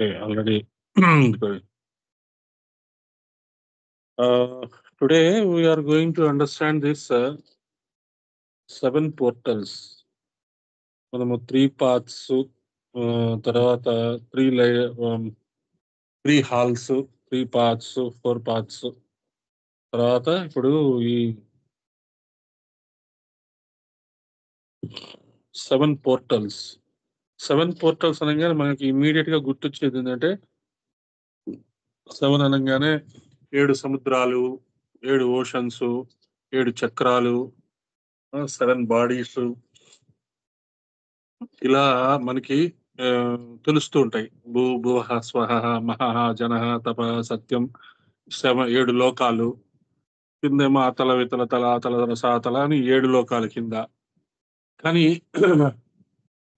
Okay, already. Good. Today we are going to understand this 7 portals. మనము 3 paths, తర్వాత 3 halls, 3 paths, 4 paths. తర్వాత ఇప్పుడు ఈ 7 portals. 7 portals అనగానే మనకి ఇమ్మీడియట్ గా గుర్తొచ్చేది ఏంటంటే 7 అనగానే 7 సముద్రాలు, 7 ఓషన్స్, 7 చక్రాలు, 7 బాడీస్ ఇలా మనకి తెలుస్తూ ఉంటాయి. భువః స్వహః మహః జనః తపః సత్యం 7 లోకాలు. కిందేమో అతల వితల తల అతల రసాతల అని 7 లోకాల కింద. కానీ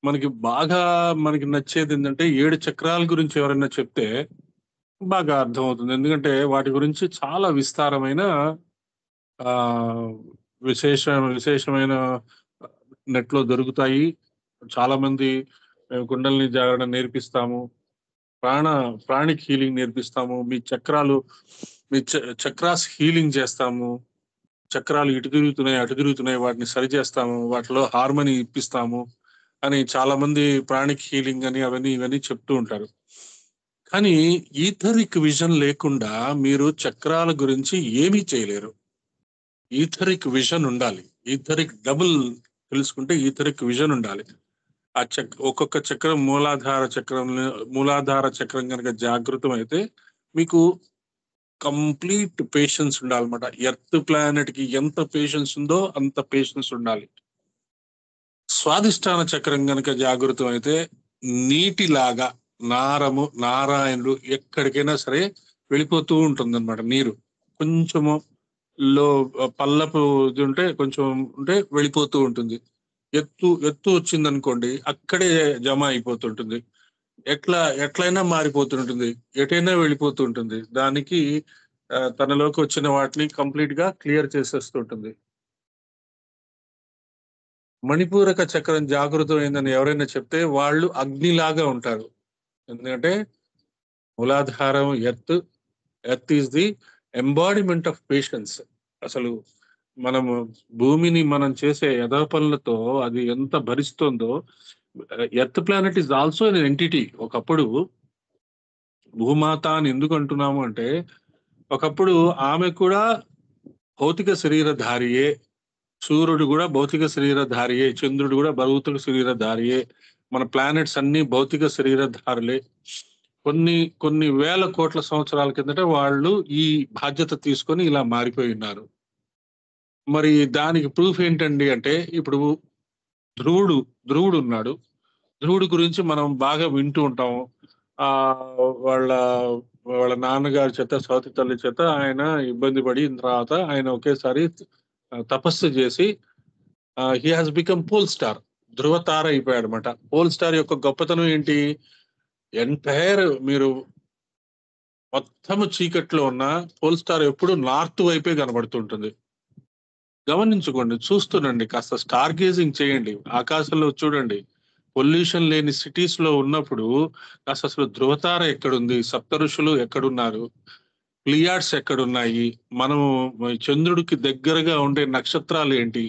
మనకి బాగా మనకి నచ్చేది ఏంటంటే 7 చక్రాల గురించి ఎవరైనా చెప్తే బాగా అర్థమవుతుంది. ఎందుకంటే వాటి గురించి చాలా విస్తారమైన ఆ విశేషమైన నెట్ లో దొరుకుతాయి. చాలా మంది కుండలిని జాగరణ నేర్పిస్తాము, ప్రాణిక్ హీలింగ్ నేర్పిస్తాము, మీ చక్రాస్ హీలింగ్ చేస్తాము, చక్రాలు ఇటు తిరుగుతున్నాయి అటు తిరుగుతున్నాయి వాటిని సరి చేస్తాము, వాటిలో హార్మనీ ఇప్పిస్తాము అని చాలా మంది ప్రాణిక్ హీలింగ్ అని అవన్నీ ఇవన్నీ చెప్తూ ఉంటారు. కానీ ఈథరిక్ విజన్ లేకుండా మీరు చక్రాల గురించి ఏమీ చేయలేరు. ఈథరిక్ విజన్ ఉండాలి. ఈథరిక్ డబుల్ తెలుసుకుంటే ఈథరిక్ విజన్ ఉండాలి. ఆ ఒక్కొక్క చక్రం మూలాధార చక్రం కనుక జాగృతం అయితే మీకు కంప్లీట్ పేషెన్స్ ఉండాలన్నమాట. ఎర్త్ ప్లానెట్ కి ఎంత పేషెన్స్ ఉందో అంత పేషెన్స్ ఉండాలి. స్వాదిష్టాన చక్రం కనుక జాగృతం అయితే నీటిలాగా నారాయణుడు ఎక్కడికైనా సరే వెళ్ళిపోతూ ఉంటుంది అనమాట. నీరు కొంచెము పల్లపు ఉంటే కొంచెం ఉంటే వెళ్ళిపోతూ ఉంటుంది. ఎత్తు వచ్చింది అనుకోండి అక్కడే జమ అయిపోతుంటుంది. ఎట్లయినా మారిపోతుంటుంది, ఎటైనా వెళ్ళిపోతూ ఉంటుంది. దానికి తనలోకి వచ్చిన వాటిని కంప్లీట్ గా క్లియర్ చేసేస్తుంటుంది. మణిపూరక చక్రం జాగృతం అయిందని ఎవరైనా చెప్తే వాళ్ళు అగ్నిలాగా ఉంటారు. ఎందుకంటే మూలాధారం earth is the embodiment of patience. అసలు మనము భూమిని మనం చేసే పనులతో అది ఎంత భరిస్తుందో. Earth planet is also an entity. ఒకప్పుడు భూమాత అని ఎందుకు అంటున్నాము అంటే ఒకప్పుడు ఆమె కూడా భౌతిక శరీరధారియే, సూర్యుడు కూడా భౌతిక శరీరధారియే, చంద్రుడు కూడా భౌతిక శరీరధారియే, మన ప్లానెట్స్ అన్ని భౌతిక శరీరధారులే. కొన్ని వేల కోట్ల సంవత్సరాల కిందట వాళ్ళు ఈ బాధ్యత తీసుకొని ఇలా మారిపోయి ఉన్నారు. మరి దానికి ప్రూఫ్ ఏంటండి అంటే ఇప్పుడు ధ్రువుడు ఉన్నాడు. ధ్రువుడు గురించి మనం బాగా వింటూ ఉంటాము. వాళ్ళ నాన్నగారి చేత, సవతి తల్లి చేత ఆయన ఇబ్బంది పడిన తర్వాత ఆయన ఒకేసారి తపస్సు చేసి he has become pole star, ధ్రువతార అయిపోయాడు అనమాట. పోల్ స్టార్ యొక్క గొప్పతనం ఏంటి? ఎంటైర్ మీరు మొత్తము చీకట్లో ఉన్న పోల్ స్టార్ ఎప్పుడు నార్త్ వైపే కనబడుతుంటుంది. గమనించుకోండి, చూస్తుండండి, కాస్త స్టార్ గేజింగ్ చేయండి, ఆకాశంలో చూడండి. పొల్యూషన్ లేని సిటీస్ లో ఉన్నప్పుడు కాస్త అసలు ధ్రువతార ఎక్కడుంది, సప్త ఋషులు ఎక్కడున్నారు, ప్లియాడ్స్ ఎక్కడున్నాయి, మనము చంద్రుడికి దగ్గరగా ఉండే నక్షత్రాలు ఏంటి,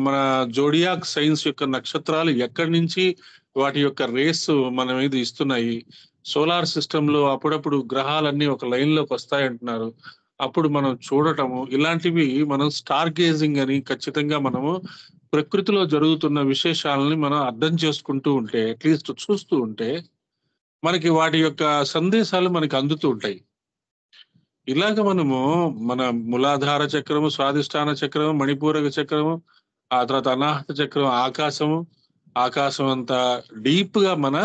మన జోడియాక్ సైన్స్ యొక్క నక్షత్రాలు ఎక్కడి నుంచి వాటి యొక్క రేస్ మన మీద ఇస్తున్నాయి, సోలార్ సిస్టమ్ లో అప్పుడప్పుడు గ్రహాలన్నీ ఒక లైన్ లోకి వస్తాయి అంటున్నారు. అప్పుడు మనం చూడటము ఇలాంటివి మనం స్టార్ గేజింగ్ అని ఖచ్చితంగా మనము ప్రకృతిలో జరుగుతున్న విశేషాలని మనం అర్థం చేసుకుంటూ ఉంటే, అట్లీస్ట్ చూస్తూ ఉంటే మనకి వాటి యొక్క సందేశాలు మనకి అందుతూ ఉంటాయి. ఇలాగ మనము మన మూలాధార చక్రము, స్వాదిష్టాన చక్రము, మణిపూరక చక్రము, ఆ తర్వాత అనాహత చక్రం, ఆకాశం అంతా డీప్ గా మన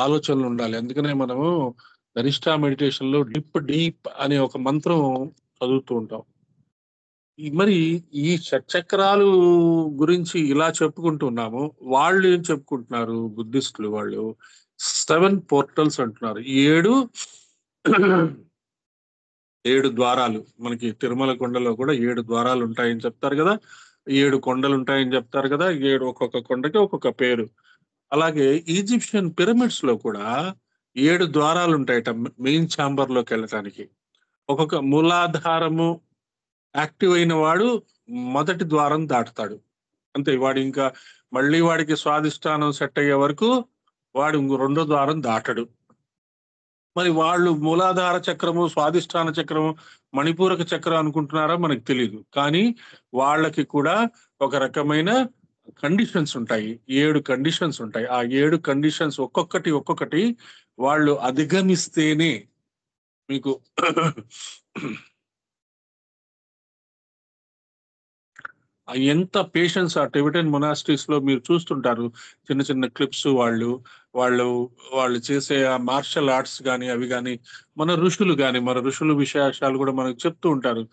ఆలోచనలు ఉండాలి. అందుకనే మనము ధనిష్ఠా మెడిటేషన్ లో డీప్ అనే ఒక మంత్రం చదువుతూ ఉంటాం. మరి ఈ షట్చక్రాలు గురించి ఇలా చెప్పుకుంటున్నాము. వాళ్ళు ఏం చెప్పుకుంటున్నారు బుద్ధిస్టులు? వాళ్ళు 7 పోర్టల్స్ అంటున్నారు. 7 ద్వారాలు. మనకి తిరుమల కొండలో కూడా 7 ద్వారాలు ఉంటాయని చెప్తారు కదా, 7 కొండలు ఉంటాయని చెప్తారు కదా, 7 ఒక్కొక్క కొండకి ఒక్కొక్క పేరు. అలాగే ఈజిప్షియన్ పిరమిడ్స్ లో కూడా 7 ద్వారాలు ఉంటాయట మెయిన్ ఛాంబర్ లోకి వెళ్ళటానికి. ఒక్కొక్క మూలాధారము యాక్టివ్ అయిన వాడు మొదటి ద్వారం దాటుతాడు అంతే. వాడు ఇంకా మళ్ళీ వాడికి స్వాదిష్టానం సెట్ అయ్యే వరకు వాడు రెండో ద్వారం దాటడు. మరి వాళ్ళు మూలాధార చక్రము, స్వాదిష్టాన చక్రము, మణిపూరక చక్రం అనుకుంటున్నారా మనకు తెలియదు. కానీ వాళ్ళకి కూడా ఒక రకమైన కండిషన్స్ ఉంటాయి. 7 కండిషన్స్ ఉంటాయి. ఆ 7 కండిషన్స్ ఒక్కొక్కటి వాళ్ళు అధిగమిస్తేనే మీకు ఎంత పేషెన్స్ ఆ టిబెటన్ మొనాస్ట్రీస్ లో మీరు చూస్తుంటారు. చిన్న చిన్న క్లిప్స్ వాళ్ళు చేసే ఆ మార్షల్ ఆర్ట్స్ కానీ అవి కానీ మన ఋషులు విశేషాలు కూడా మనకు చెప్తూ ఉంటారు.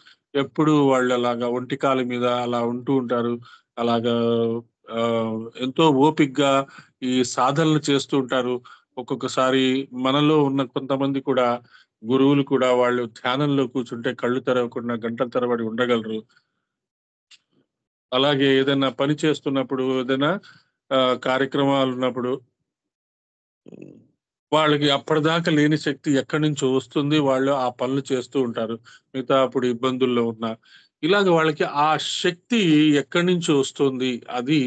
ఎప్పుడు వాళ్ళు అలాగా ఒంటికాల మీద అలా ఉంటూ ఉంటారు. అలాగా ఎంతో ఓపిగ్గా ఈ సాధనలు చేస్తూ ఉంటారు. ఒక్కొక్కసారి మనలో ఉన్న కొంతమంది కూడా గురువులు కూడా వాళ్ళు ధ్యానంలో కూర్చుంటే కళ్ళు తెరవకుండా గంటల తరబడి ఉండగలరు. అలాగే ఏదైనా పని చేస్తున్నప్పుడు, ఏదైనా కార్యక్రమాలు ఉన్నప్పుడు వాళ్ళకి అప్పటిదాకా లేని శక్తి ఎక్కడి నుంచో వస్తుంది. వాళ్ళు ఆ పనులు చేస్తూ ఉంటారు. మిగతా అప్పుడు ఇబ్బందుల్లో ఉన్న ఇలాగ వాళ్ళకి ఆ శక్తి ఎక్కడి నుంచి వస్తుంది, అది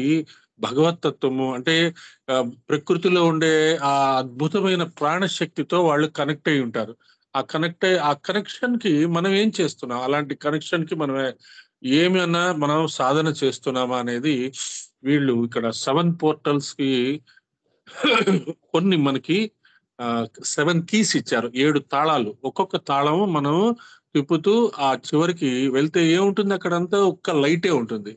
భగవతత్వము అంటే ప్రకృతిలో ఉండే ఆ అద్భుతమైన ప్రాణశక్తితో వాళ్ళు కనెక్ట్ అయి ఉంటారు. ఆ కనెక్షన్ కి మనం ఏం చేస్తున్నాం, అలాంటి కనెక్షన్ కి మనం ఏమైనా మనం సాధన చేస్తున్నామా అనేది వీళ్ళు ఇక్కడ 7 పోర్టల్స్ కి కొన్ని మనకి 7 కీస్ ఇచ్చారు. 7 తాళాలు. ఒక్కొక్క తాళము మనం తిప్పుతూ ఆ చివరికి వెళ్తే ఏముంటుంది, అక్కడంతా ఒక్క లైటే ఉంటుంది.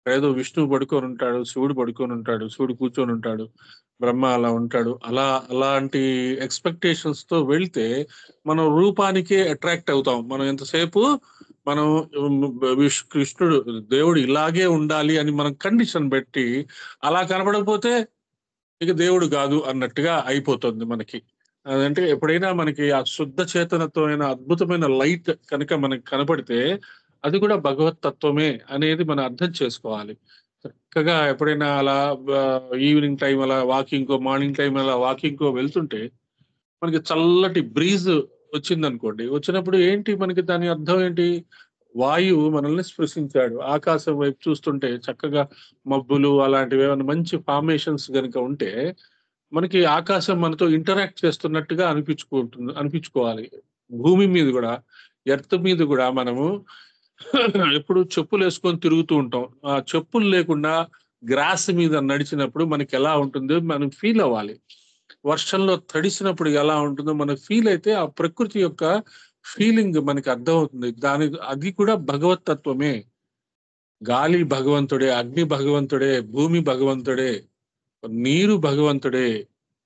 ఏదో విష్ణువు పడుకొని ఉంటాడు, శివుడు పడుకొని ఉంటాడు, శివుడు కూర్చొని ఉంటాడు, బ్రహ్మ అలా ఉంటాడు. అలాంటి ఎక్స్పెక్టేషన్స్ తో వెళ్తే మనం రూపానికే అట్రాక్ట్ అవుతాం. మనం ఎంతసేపు మనం కృష్ణుడు దేవుడు ఇలాగే ఉండాలి అని మనం కండిషన్ పెట్టి అలా కనబడకపోతే ఇక దేవుడు కాదు అన్నట్టుగా అయిపోతుంది మనకి. అదంటే ఎప్పుడైనా మనకి ఆ శుద్ధ చేతనత్వమైన అద్భుతమైన లైట్ కనుక మనకి కనపడితే అది కూడా భగవత్ తత్వమే అనేది మనం అర్థం చేసుకోవాలి. చక్కగా ఎప్పుడైనా అలా ఈవినింగ్ టైం అలా వాకింగ్, మార్నింగ్ టైం అలా వాకింగ్ వెళ్తుంటే మనకి చల్లటి బ్రీజ్ వచ్చిందనుకోండి, వచ్చినప్పుడు ఏంటి మనకి దాని అర్థం ఏంటి, వాయువు మనల్ని స్పృశించాడు. ఆకాశం వైపు చూస్తుంటే చక్కగా మబ్బులు అలాంటివి ఏమైనా మంచి ఫార్మేషన్స్ కనుక ఉంటే మనకి ఆకాశం మనతో ఇంటరాక్ట్ చేస్తున్నట్టుగా అనిపించుకోవాలి. భూమి మీద కూడా, ఎర్త్ మీద కూడా మనము ఎప్పుడు చెప్పులు వేసుకొని తిరుగుతూ ఉంటాం. ఆ చెప్పులు లేకుండా గ్రాస్ మీద నడిచినప్పుడు మనకి ఎలా ఉంటుందో మనం ఫీల్ అవ్వాలి. వర్షంలో తడిసినప్పుడు ఎలా ఉంటుందో మనకు ఫీల్ అయితే ఆ ప్రకృతి యొక్క ఫీలింగ్ మనకి అర్థమవుతుంది. అది కూడా భగవత్ తత్వమే. గాలి భగవంతుడే, అగ్ని భగవంతుడే, భూమి భగవంతుడే, నీరు భగవంతుడే,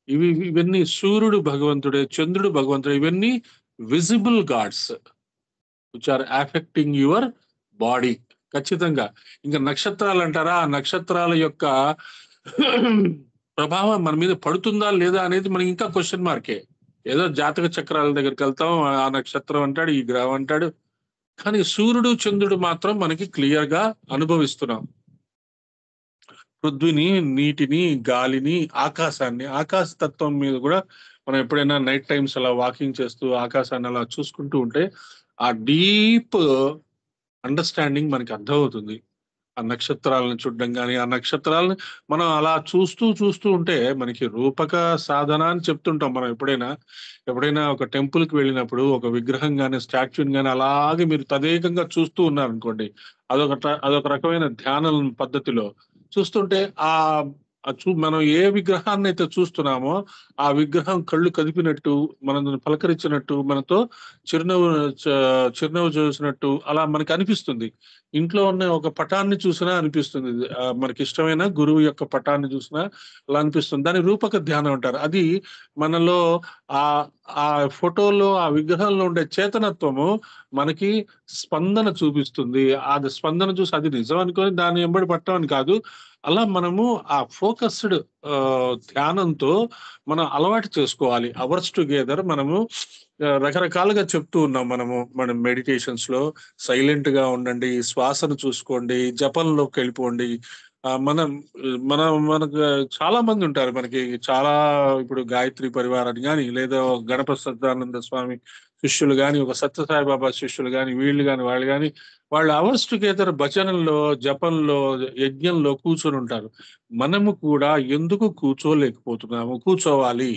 ఇవన్నీ సూర్యుడు భగవంతుడే, చంద్రుడు భగవంతుడే. ఇవన్నీ visible gods which are affecting your body. ఖచ్చితంగా. ఇంకా నక్షత్రాలు అంటారా, ఆ నక్షత్రాల యొక్క ప్రభావం మన మీద పడుతుందా లేదా అనేది మనకి ఇంకా క్వశ్చన్ మార్కే. ఏదో జాతక చక్రాల దగ్గరికి వెళ్తాం, ఆ నక్షత్రం అంటాడు, ఈ గ్రహం అంటాడు, కానీ సూర్యుడు చంద్రుడు మాత్రం మనకి క్లియర్ గా అనుభవిస్తున్నాం. పృథ్వీని, నీటిని, గాలిని, ఆకాశాన్ని, ఆకాశ తత్వం మీద కూడా మనం ఎప్పుడైనా నైట్ టైమ్స్ అలా వాకింగ్ చేస్తూ ఆకాశాన్ని అలా చూసుకుంటూ ఉంటే ఆ డీప్ అండర్స్టాండింగ్ మనకి అర్థమవుతుంది. ఆ నక్షత్రాలను చూడడం కానీ, ఆ నక్షత్రాలను మనం అలా చూస్తూ ఉంటే మనకి రూపక సాధన అని చెప్తుంటాం. మనం ఎప్పుడైనా ఒక టెంపుల్ కి వెళ్ళినప్పుడు ఒక విగ్రహం కానీ, స్టాచ్యూని కానీ అలాగే మీరు తదేకంగా చూస్తూ ఉన్నారనుకోండి, అదొక రకమైన ధ్యానం పద్ధతిలో చూస్తుంటే మనం ఏ విగ్రహాన్ని అయితే చూస్తున్నామో ఆ విగ్రహం కళ్ళు కదిపినట్టు, మనల్ని పలకరించినట్టు, మనతో చిరునవ్వు చూసినట్టు అలా మనకి అనిపిస్తుంది. ఇంట్లో ఉన్న ఒక పటాన్ని చూసినా అనిపిస్తుంది. మనకి ఇష్టమైన గురువు యొక్క పటాన్ని చూసినా అలా అనిపిస్తుంది. దాని రూపక ధ్యానం అంటారు. అది మనలో ఆ ఆ ఫోటోలో, ఆ విగ్రహంలో ఉండే చేతనత్వము మనకి స్పందన చూపిస్తుంది. అది స్పందన చూసి అది నిజం అనుకొని దాన్ని వెంబడి పట్టమని కాదు. అలా మనము ఆ ఫోకస్డ్ ధ్యానంతో మనం అలవాటు చేసుకోవాలి. అవర్స్ టుగెదర్ మనము రకరకాలుగా చెప్తూ ఉన్నాం. మనం మెడిటేషన్స్ లో సైలెంట్ గా ఉండండి, శ్వాసను చూసుకోండి, జపంలోకి వెళ్ళిపోండి, మనం మనకు చాలా మంది ఉంటారు. మనకి చాలా ఇప్పుడు గాయత్రి పరివారాన్ని కానీ, లేదా గణపతి సచ్చిదానంద స్వామి శిష్యులు కానీ, ఒక సత్యసాయి బాబా శిష్యులు కానీ, వీళ్ళు కానీ వాళ్ళు కానీ, వాళ్ళు అవర్స్ టుగెదర్ భజనల్లో, జపంలో, యజ్ఞంలో కూర్చొని ఉంటారు. మనము కూడా ఎందుకు కూర్చోలేకపోతున్నాము? కూర్చోవాలి.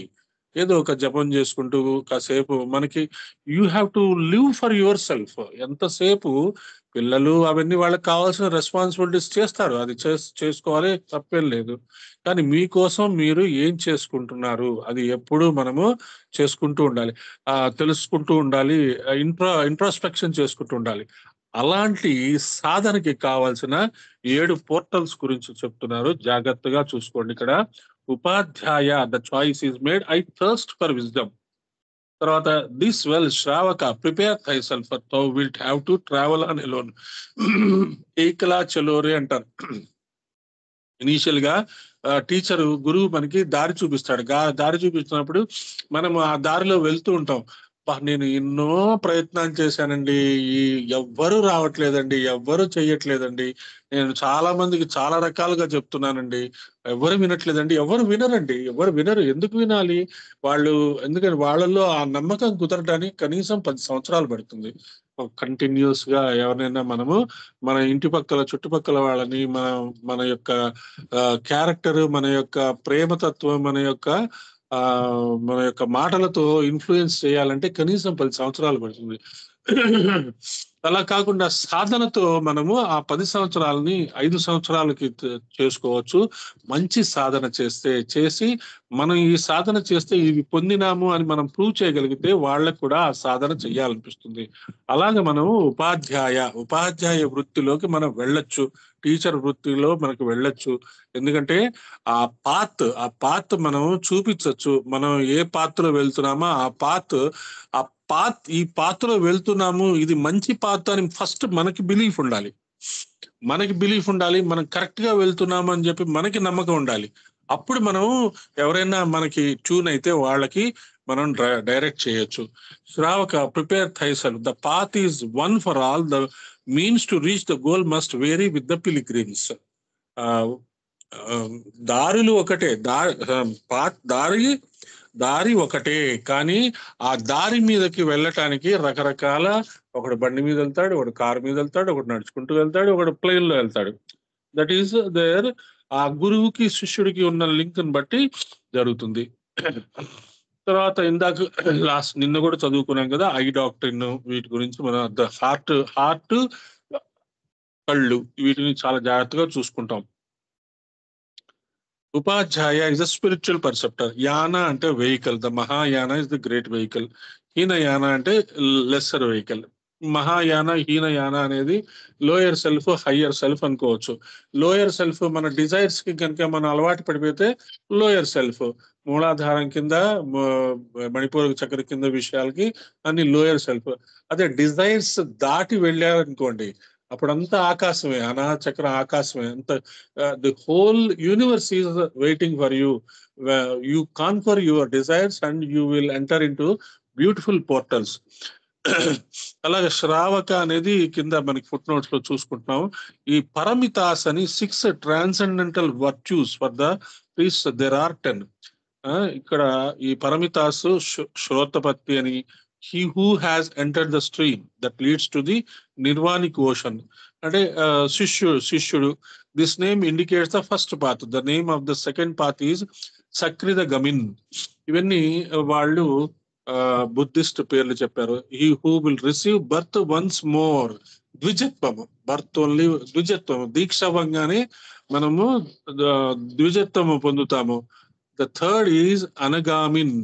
ఏదో ఒక జపం చేసుకుంటూ కాసేపు మనకి you have to live for your self. ఎంతసేపు పిల్లలు అవన్నీ వాళ్ళకి కావాల్సిన రెస్పాన్సిబిలిటీస్ చేస్తారు, అది చేసుకోవాలి, తప్పేం లేదు. కానీ మీకోసం మీరు ఏం చేసుకుంటున్నారు అది ఎప్పుడు మనము చేసుకుంటూ ఉండాలి, తెలుసుకుంటూ ఉండాలి, ఇంట్రాస్పెక్షన్ చేసుకుంటూ ఉండాలి. అలాంటి సాధనకి కావాల్సిన 7 పోర్టల్స్ గురించి చెప్తున్నారు, జాగ్రత్తగా చూసుకోండి. ఇక్కడ ఉపాధ్యాయ, the choice is made, I thirst for wisdom. తర్వాత this well శ్రావక, prepare thigh self for thou wilt have to travel on alone. ఏకలా చలోరే అంటారు. ఇనీషియల్ గా టీచరు, గురువు మనకి దారి చూపిస్తాడు. దారి చూపిస్తున్నప్పుడు మనం ఆ దారిలో వెళ్తూ ఉంటాం. నేను ఎన్నో ప్రయత్నాలు చేశానండి, ఈ ఎవ్వరూ రావట్లేదండి, ఎవ్వరూ చెయ్యట్లేదండి, నేను చాలా మందికి చాలా రకాలుగా చెప్తున్నానండి, ఎవరు వినట్లేదండి. ఎవరు వినరండి, ఎవరు వినరు. ఎందుకు వినాలి వాళ్ళు? ఎందుకంటే వాళ్ళల్లో ఆ నమ్మకం కుదరడానికి కనీసం 10 సంవత్సరాలు పడుతుంది. కంటిన్యూస్ గా ఎవరినైనా మనము మన ఇంటి పక్కల చుట్టుపక్కల వాళ్ళని మన యొక్క క్యారెక్టర్, మన యొక్క ప్రేమతత్వం, మన యొక్క మాటలతో ఇన్ఫ్లుయెన్స్ చేయాలంటే కనీసం 10 సంవత్సరాలు పడుతుంది. అలా కాకుండా సాధనతో మనము ఆ 10 సంవత్సరాలని 5 సంవత్సరాలకి చేసుకోవచ్చు. మంచి సాధన చేసి మనం ఈ సాధన చేస్తే ఇవి పొందినాము అని మనం ప్రూవ్ చేయగలిగితే వాళ్ళకు కూడా ఆ సాధన చెయ్యాలనిపిస్తుంది. అలాగే మనం ఉపాధ్యాయ వృత్తిలోకి మనం వెళ్ళొచ్చు, టీచర్ వృత్తిలో మనకు వెళ్ళొచ్చు. ఎందుకంటే ఆ పాత్ మనం చూపించవచ్చు. మనం ఏ పాత్రలో వెళ్తున్నామో ఆ ఈ పాత్రలో వెళ్తున్నాము, ఇది మంచి పాత్ర అని ఫస్ట్ మనకి బిలీఫ్ ఉండాలి. మనం కరెక్ట్ గా వెళ్తున్నాము అని చెప్పి మనకి నమ్మకం ఉండాలి. అప్పుడు మనం ఎవరైనా మనకి ట్యూన్ అయితే వాళ్ళకి మనం డైరెక్ట్ చేయొచ్చు. శ్రావక, prepare thyself, the path is one for all, the means to reach the goal must vary with the pilgrims. దారులు ఒకటే, దారి ఒకటే, కానీ ఆ దారి మీదకి వెళ్ళటానికి రకరకాల, ఒకడు బండి మీద వెళ్తాడు, ఒకడు కారు మీద వెళ్తాడు, ఒకడు నడుచుకుంటూ వెళ్తాడు, ఒకడు ప్లేన్ లో వెళ్తాడు. That is there. ఆ గురువుకి శిష్యుడికి ఉన్న లింక్ ని బట్టి జరుగుతుంది. తర్వాత ఇందాక నిన్న కూడా చదువుకున్నాం కదా, ఐ డాక్టరీన్, వీటి గురించి మనం హార్ట్ కళ్ళు, వీటిని చాలా జాగ్రత్తగా చూసుకుంటాం. ఉపాధ్యాయ ఇస్ అ స్పిరిచువల్ పర్సెప్టర్. యాన అంటే vehicle, the Mahayana is the great vehicle. Hinayana అంటే లెస్సర్ వెహికల్. మహాయాన, హీనయాన అనేది లోయర్ సెల్ఫ్, హయ్యర్ సెల్ఫ్ అనుకోవచ్చు. లోయర్ సెల్ఫ్ మన డిజైర్స్ కి కనుక మనం అలవాటు పడిపోతే లోయర్ సెల్ఫ్, మూలాధారం కింద, మణిపూర్ చక్ర కింద విషయాలకి అన్ని లోయర్ సెల్ఫ్. అదే డిజైర్స్ దాటి వెళ్ళారనుకోండి, అప్పుడంతా ఆకాశమే, అనాచక్ర ఆకాశమే అంత. The whole universe is waiting for you. You confer your desires and you will enter in to beautiful portals. అలాగే శ్రావక అనేది కింద మనకి ఫుట్ నోట్స్ లో చూసుకుంటున్నాం. ఈ పరమితాస్ అని 6 transcendental virtues for the priest, there are 10. ఇక్కడ ఈ పరమితాసు శ్రోతపత్తి అని, he who has entered the stream that leads to the nirvanic ocean, అంటే శిష్యుడు. This name indicates the first path. The name of the second path is సక్రిద గమిన్. ఇవన్నీ వాళ్ళు Buddhist పేర్లు చెప్పారు. he who will receive birth once more, ద్విజత్వము, birth only ద్విజత్వము, దీక్ష అవ్వగానే మనము ద్విజత్వము పొందుతాము. ద థర్డ్ ఈజ్ అనగామిన్,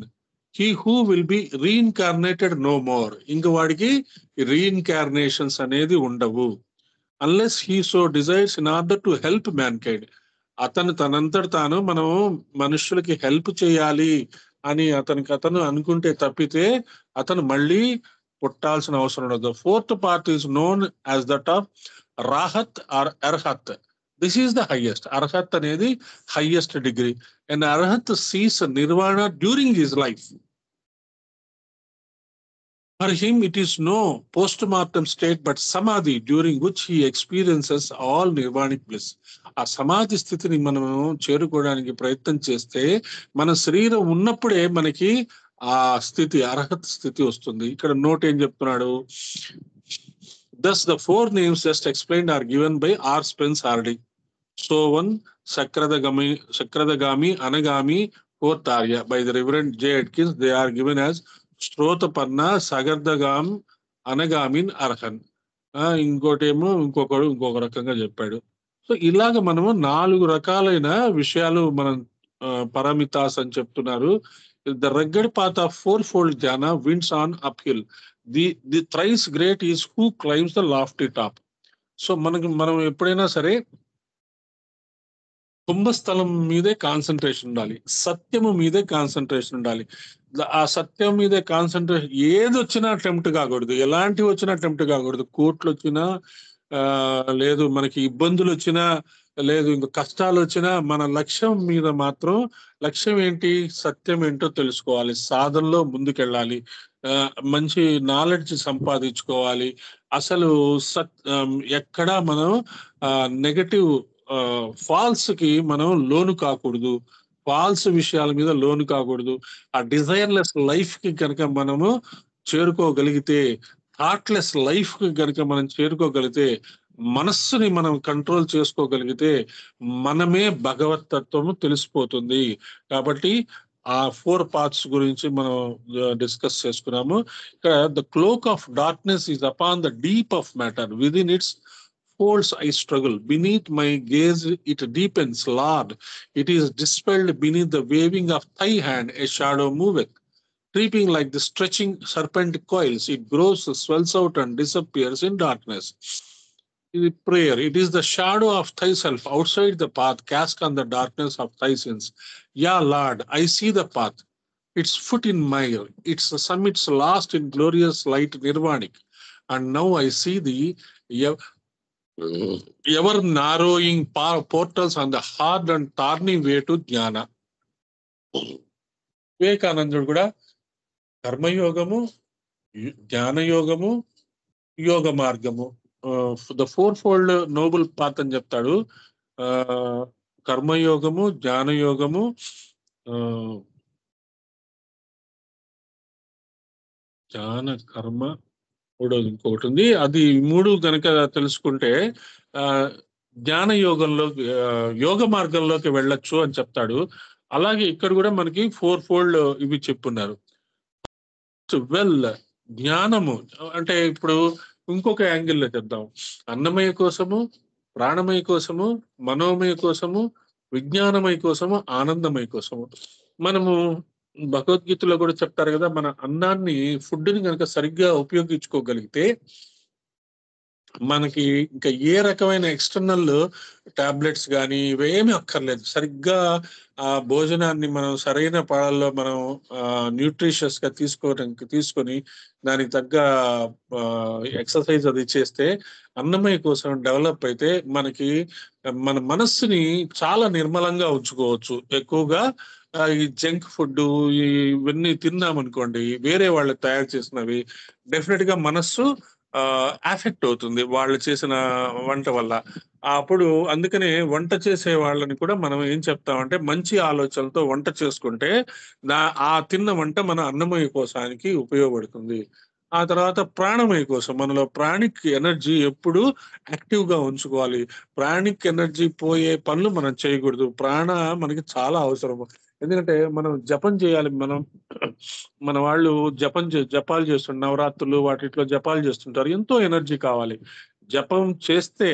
he who will be reincarnated no more. ఇంక వాడికి రీఇన్కార్నేషన్స్ అనేది ఉండవు. unless he so desires in order to help mankind. తనంతట తాను మనం మనుషులకి హెల్ప్ చేయాలి అని అతను అనుకుంటే తప్పితే అతను మళ్ళీ పుట్టాల్సిన అవసరం ఉండదు. Fourth part is known as that of రాహత్ ఆర్ అర్హత్. This is the highest. అర్హత్ అనేది హైయెస్ట్ డిగ్రీ. అండ్ అర్హత్ sees nirvana during his life. For him, it is no post-mortem state but samadhi, during which he experiences all nirvanic bliss. ఆ సమాధి స్థితిని మనం చేరుకోవడానికి ప్రయత్నం చేస్తే మన శరీరం ఉన్నప్పుడే మనకి ఆ స్థితి, అర్హత స్థితి వస్తుంది. ఇక్కడ నోట్ ఏం చెప్తున్నాడు? Thus, the four names just explained are given by R. Spence Harding. So one, Sakradagami, Anagami, fourth Arya. By the Reverend J. Atkins, they are given as Strotapanna, Sagardagam, Anagamin, Arhan. ఇంకోటేమో ఇంకొక రకంగా చెప్పాడు. So ఇలాగ మనము 4 రకాలైన విషయాలు మనం పరమితాస్ అని చెప్తున్నారు. The rugged path of fourfold ధ్యాన wins on uphill. The thrice great is who climbs the lofty top. So మనం ఎప్పుడైనా సరే కుంభస్థలం మీదే కాన్సన్ట్రేషన్ ఉండాలి, సత్యము మీదే కాన్సన్ట్రేషన్ ఉండాలి. ఆ సత్యం మీదే కాన్సన్ట్రేషన్, ఏది వచ్చినా అటెంప్ట్ కాకూడదు, ఎలాంటివి వచ్చినా అటెంప్ట్ కాకూడదు. కోర్టులు వచ్చినా లేదు, మనకి ఇబ్బందులు వచ్చినా లేదు, ఇంకా కష్టాలు వచ్చినా మన లక్ష్యం మీద మాత్రం, లక్ష్యం ఏంటి, సత్యం ఏంటో తెలుసుకోవాలి, సాధనలో ముందుకెళ్ళాలి, మంచి నాలెడ్జ్ సంపాదించుకోవాలి. అసలు ఎక్కడా మనం నెగటివ్ ఫాల్స్ కి మనం లోను కాకూడదు, ఫాల్స్ విషయాల మీద లోను కాకూడదు. ఆ డిజైర్లెస్ లైఫ్ కి కనుక మనము చేరుకోగలిగితే, థాట్లెస్ లైఫ్ కి కనుక మనం చేరుకోగలిగితే, మనస్సుని మనం కంట్రోల్ చేసుకోగలిగితే మనమే భగవతత్వము తెలిసిపోతుంది. కాబట్టి ఆ 4 పార్ట్స్ గురించి మనం డిస్కస్ చేసుకున్నాము. ఇక్కడ the cloak of darkness is upon the deep of matter, within its folds I struggle, beneath my gaze it deepens, Lord, it is dispelled beneath the waving of thy hand, a shadow moveth, creeping like the stretching serpent coils, it grows, swells out and disappears in darkness. The prayer, it is the shadow of thyself outside the path, cast on the darkness of thy sins. Yeah, Lord, I see the path, its foot in mire, its summits lost in glorious light nirvanic, and now I see the ever narrowing portals on the hard and thorny way to జ్ఞాన. వివేకానందుడు కూడా కర్మయోగము, జ్ఞానయోగము, యోగ మార్గము, the fourfold noble path అని చెప్తాడు. కర్మయోగము, జ్ఞానయోగము, జ్ఞాన కర్మ, మూడోది ఇంకొకటి ఉంది. అది 3 కనుక తెలుసుకుంటే జ్ఞాన యోగంలో, యోగ మార్గంలోకి వెళ్ళొచ్చు అని చెప్తాడు. అలాగే ఇక్కడ కూడా మనకి 4 ఫోల్డ్ ఇవి చెప్పున్నారు. వెల్, జ్ఞానము అంటే ఇప్పుడు ఇంకొక యాంగిల్లో చెప్దాం. అన్నమయ కోసము, ప్రాణమయ కోసము, మనోమయ కోసము, విజ్ఞానమయ కోసము, ఆనందమయ కోసము. మనము భగవద్గీతలో కూడా చెప్తారు కదా, మన అన్నాన్ని, ఫుడ్ని కనుక సరిగ్గా ఉపయోగించుకోగలిగితే మనకి ఇంకా ఏ రకమైన ఎక్స్టర్నల్ టాబ్లెట్స్ కానీ ఇవేమీ అక్కర్లేదు. సరిగ్గా ఆ భోజనాన్ని మనం సరైన పాలల్లో మనం న్యూట్రిషియస్ గా తీసుకొని దానికి తగ్గ ఎక్సర్సైజ్ అది చేస్తే, అన్నమయ కోసం డెవలప్ అయితే మనకి మన మనస్సుని చాలా నిర్మలంగా ఉంచుకోవచ్చు. ఎక్కువగా ఈ జంక్ ఫుడ్ ఇవన్నీ తిన్నామనుకోండి, వేరే వాళ్ళు తయారు చేసినవి, డెఫినెట్ గా మనస్సు ఎఫెక్ట్ అవుతుంది వాళ్ళు చేసిన వంట వల్ల. అప్పుడు అందుకనే వంట చేసే వాళ్ళని కూడా మనం ఏం చెప్తామంటే, మంచి ఆలోచనలతో వంట చేసుకుంటే ఆ తిన్న వంట మన అన్నమయ కోశానికి ఉపయోగపడుతుంది. ఆ తర్వాత ప్రాణమయ కోసం, మనలో ప్రాణిక్ ఎనర్జీ ఎప్పుడు యాక్టివ్ గా ఉంచుకోవాలి. ప్రాణిక్ ఎనర్జీ పోయే పనులు మనం చేయకూడదు. ప్రాణ మనకి చాలా అవసరం. ఎందుకంటే మనం జపం చేయాలి. మన వాళ్ళు జపాలు చేస్తుంటారు, నవరాత్రులు వాటిలో జపాలు చేస్తుంటారు, ఎంతో ఎనర్జీ కావాలి. జపం చేస్తే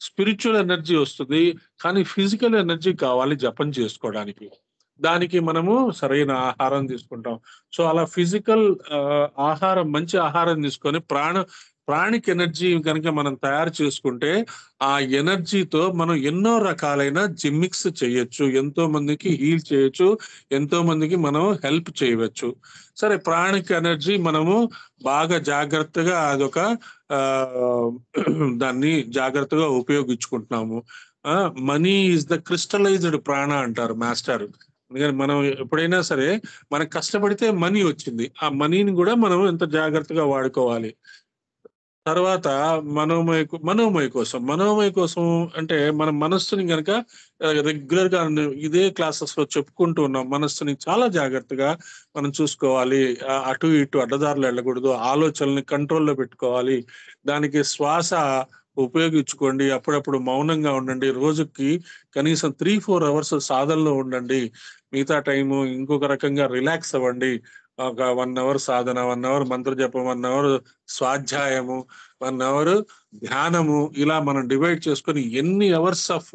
స్పిరిచువల్ ఎనర్జీ వస్తుంది, కానీ ఫిజికల్ ఎనర్జీ కావాలి జపం చేసుకోవడానికి. దానికి మనము సరైన ఆహారం తీసుకుంటాం. సో అలా ఫిజికల్ ఆహారం, మంచి ఆహారం తీసుకొని ప్రాణిక్ ఎనర్జీ కనుక మనం తయారు చేసుకుంటే, ఆ ఎనర్జీతో మనం ఎన్నో రకాలైన జిమ్మిక్స్ చేయొచ్చు, ఎంతో మందికి హీల్ చేయొచ్చు, ఎంతో మందికి మనం హెల్ప్ చేయవచ్చు. సరే, ప్రాణిక్ ఎనర్జీ మనము బాగా జాగ్రత్తగా అదొక దాన్ని జాగ్రత్తగా ఉపయోగించుకుంటున్నాము. మనీ ఈజ్ ద క్రిస్టలైజ్డ్ ప్రాణ అంటారు మాస్టర్. అందుకని మనం ఎప్పుడైనా సరే మనకు కష్టపడితే మనీ వచ్చింది, ఆ మనీని కూడా మనం ఎంత జాగ్రత్తగా వాడుకోవాలి. తర్వాత మనోమయ కోసం అంటే మన మనస్సుని గనక రెగ్యులర్ గా ఇదే క్లాసెస్ లో చెప్పుకుంటూ ఉన్నాం, మనస్సుని చాలా జాగ్రత్తగా మనం చూసుకోవాలి. అటు ఇటు అడ్డదారులు వెళ్ళకూడదు, ఆలోచనల్ని కంట్రోల్లో పెట్టుకోవాలి. దానికి శ్వాస ఉపయోగించుకోండి, అప్పుడప్పుడు మౌనంగా ఉండండి, రోజుకి కనీసం 3-4 అవర్స్ సాధనలో ఉండండి. మిగతా టైము ఇంకొక రకంగా రిలాక్స్ అవ్వండి. ఒక 1 అవర్ సాధన, 1 అవర్ మంత్ర జపం, 1 అవర్ స్వాధ్యాయము, 1 అవర్ ధ్యానము, ఇలా మనం డివైడ్ చేసుకొని ఎన్ని అవర్స్ ఆఫ్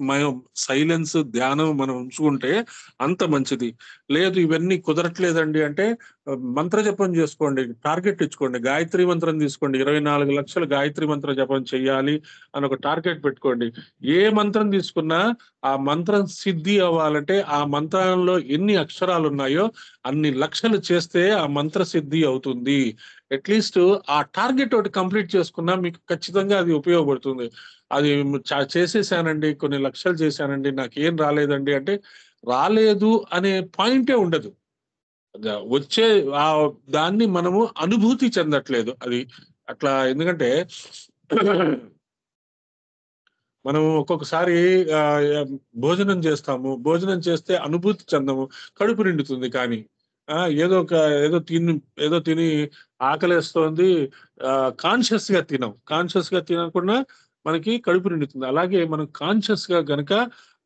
సైలెన్స్ ధ్యానం మనం ఉంచుకుంటే అంత మంచిది. లేదు ఇవన్నీ కుదరట్లేదండి అంటే మంత్ర జపం చేసుకోండి, టార్గెట్ ఇచ్చుకోండి, గాయత్రి మంత్రం తీసుకోండి, 24 లక్షల గాయత్రి మంత్ర జపం చెయ్యాలి అని ఒక టార్గెట్ పెట్టుకోండి. ఏ మంత్రం తీసుకున్నా ఆ మంత్రం సిద్ధి అవ్వాలంటే ఆ మంత్రంలో ఎన్ని అక్షరాలు ఉన్నాయో అన్ని లక్షలు చేస్తే ఆ మంత్ర సిద్ధి అవుతుంది. అట్లీస్ట్ ఆ టార్గెట్ ఒకటి కంప్లీట్ చేసుకున్నా మీకు ఖచ్చితంగా అది ఉపయోగపడుతుంది. అది చేసేసానండి, కొన్ని లక్షలు చేశానండి, నాకేం రాలేదండి అంటే రాలేదు అనే పాయింటే ఉండదు. వచ్చే ఆ దాన్ని మనము అనుభూతి చెందట్లేదు అది అట్లా. ఎందుకంటే మనం ఒక్కొక్కసారి ఆ, భోజనం చేస్తాము, భోజనం చేస్తే అనుభూతి చెందము, కడుపు నిండుతుంది కానీ ఆ, ఏదో తిని ఆకలేస్తోంది, కాన్షియస్ గా కాన్షియస్ గా తినకుండా మనకి కడుపు నిండుతుంది. అలాగే మనం కాన్షియస్ గా గనక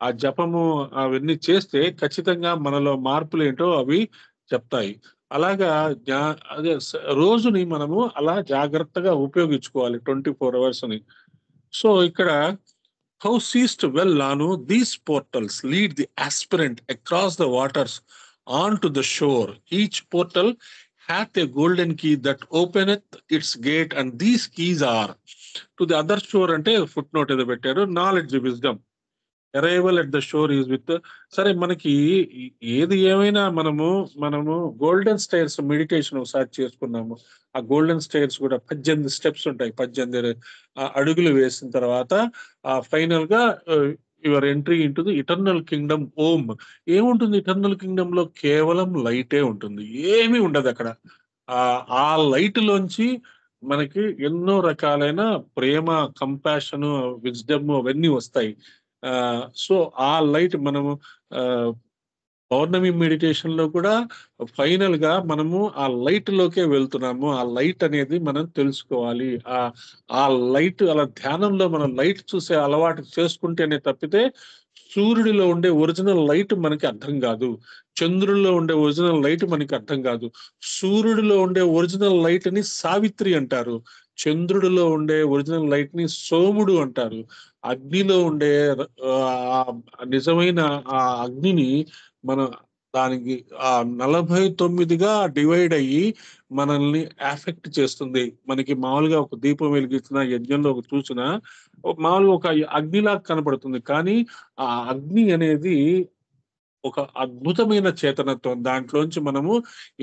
ఆ జపము అవన్నీ చేస్తే ఖచ్చితంగా మనలో మార్పులు ఏంటో అవి చెప్తాయి. అలాగా రోజుని మనము అలా జాగ్రత్తగా ఉపయోగించుకోవాలి 24 అవర్స్ ని. సో ఇక్కడ how seest well, Lanu, these portals lead the aspirant across the waters onto the shore. Each portal hath a golden key that openeth its gate, and these keys are to the other shore. అంటే foot note ఏదో పెట్టారు, knowledge wisdom arrival at the shore is with. సరే మనకి ఏది ఏమైనా మనము golden stairs meditation ఒకసారి చేసుకున్నాము. ఆ గోల్డెన్ స్టైర్స్ కూడా 18 స్టెప్స్ ఉంటాయి, 18 అడుగులు వేసిన తర్వాత ఆ ఫైనల్ గా your entry into the eternal Kingdom ohm. ఏముంటుంది ఇటర్నల్ కింగ్డమ్ లో? కేవలం లైటే ఉంటుంది, ఏమీ ఉండదు అక్కడ. ఆ లైట్ లోంచి మనకి ఎన్నో రకాలైన ప్రేమ, కంపాషన్, విజ్డమ్ అవన్నీ వస్తాయి. సో ఆ లైట్ మనము ఆ, పౌర్ణమి మెడిటేషన్ లో కూడా ఫైనల్ గా మనము ఆ లైట్ లోకే వెళ్తున్నాము. ఆ లైట్ అనేది మనం తెలుసుకోవాలి. ఆ లైట్ అలా ధ్యానంలో మనం లైట్ చూసే అలవాటు చేసుకుంటేనే తప్పితే సూర్యుడిలో ఉండే ఒరిజినల్ లైట్ మనకి అర్థం కాదు, చంద్రుడిలో ఉండే ఒరిజినల్ లైట్ మనకి అర్థం కాదు. సూర్యుడిలో ఉండే ఒరిజినల్ లైట్ ని సావిత్రి అంటారు, చంద్రుడిలో ఉండే ఒరిజినల్ లైట్ ని సోముడు అంటారు, అగ్నిలో ఉండే ఆ నిజమైన ఆ అగ్నిని మన దానికి ఆ 49గా డివైడ్ అయ్యి మనల్ని ఎఫెక్ట్ చేస్తుంది. మనకి మామూలుగా ఒక దీపం వెలిగించిన, యజ్ఞంలో ఒక చూసిన మామూలుగా ఒక అగ్నిలాగా కనపడుతుంది, కానీ ఆ అగ్ని అనేది ఒక అద్భుతమైన చేతనత్వం. దాంట్లోంచి మనము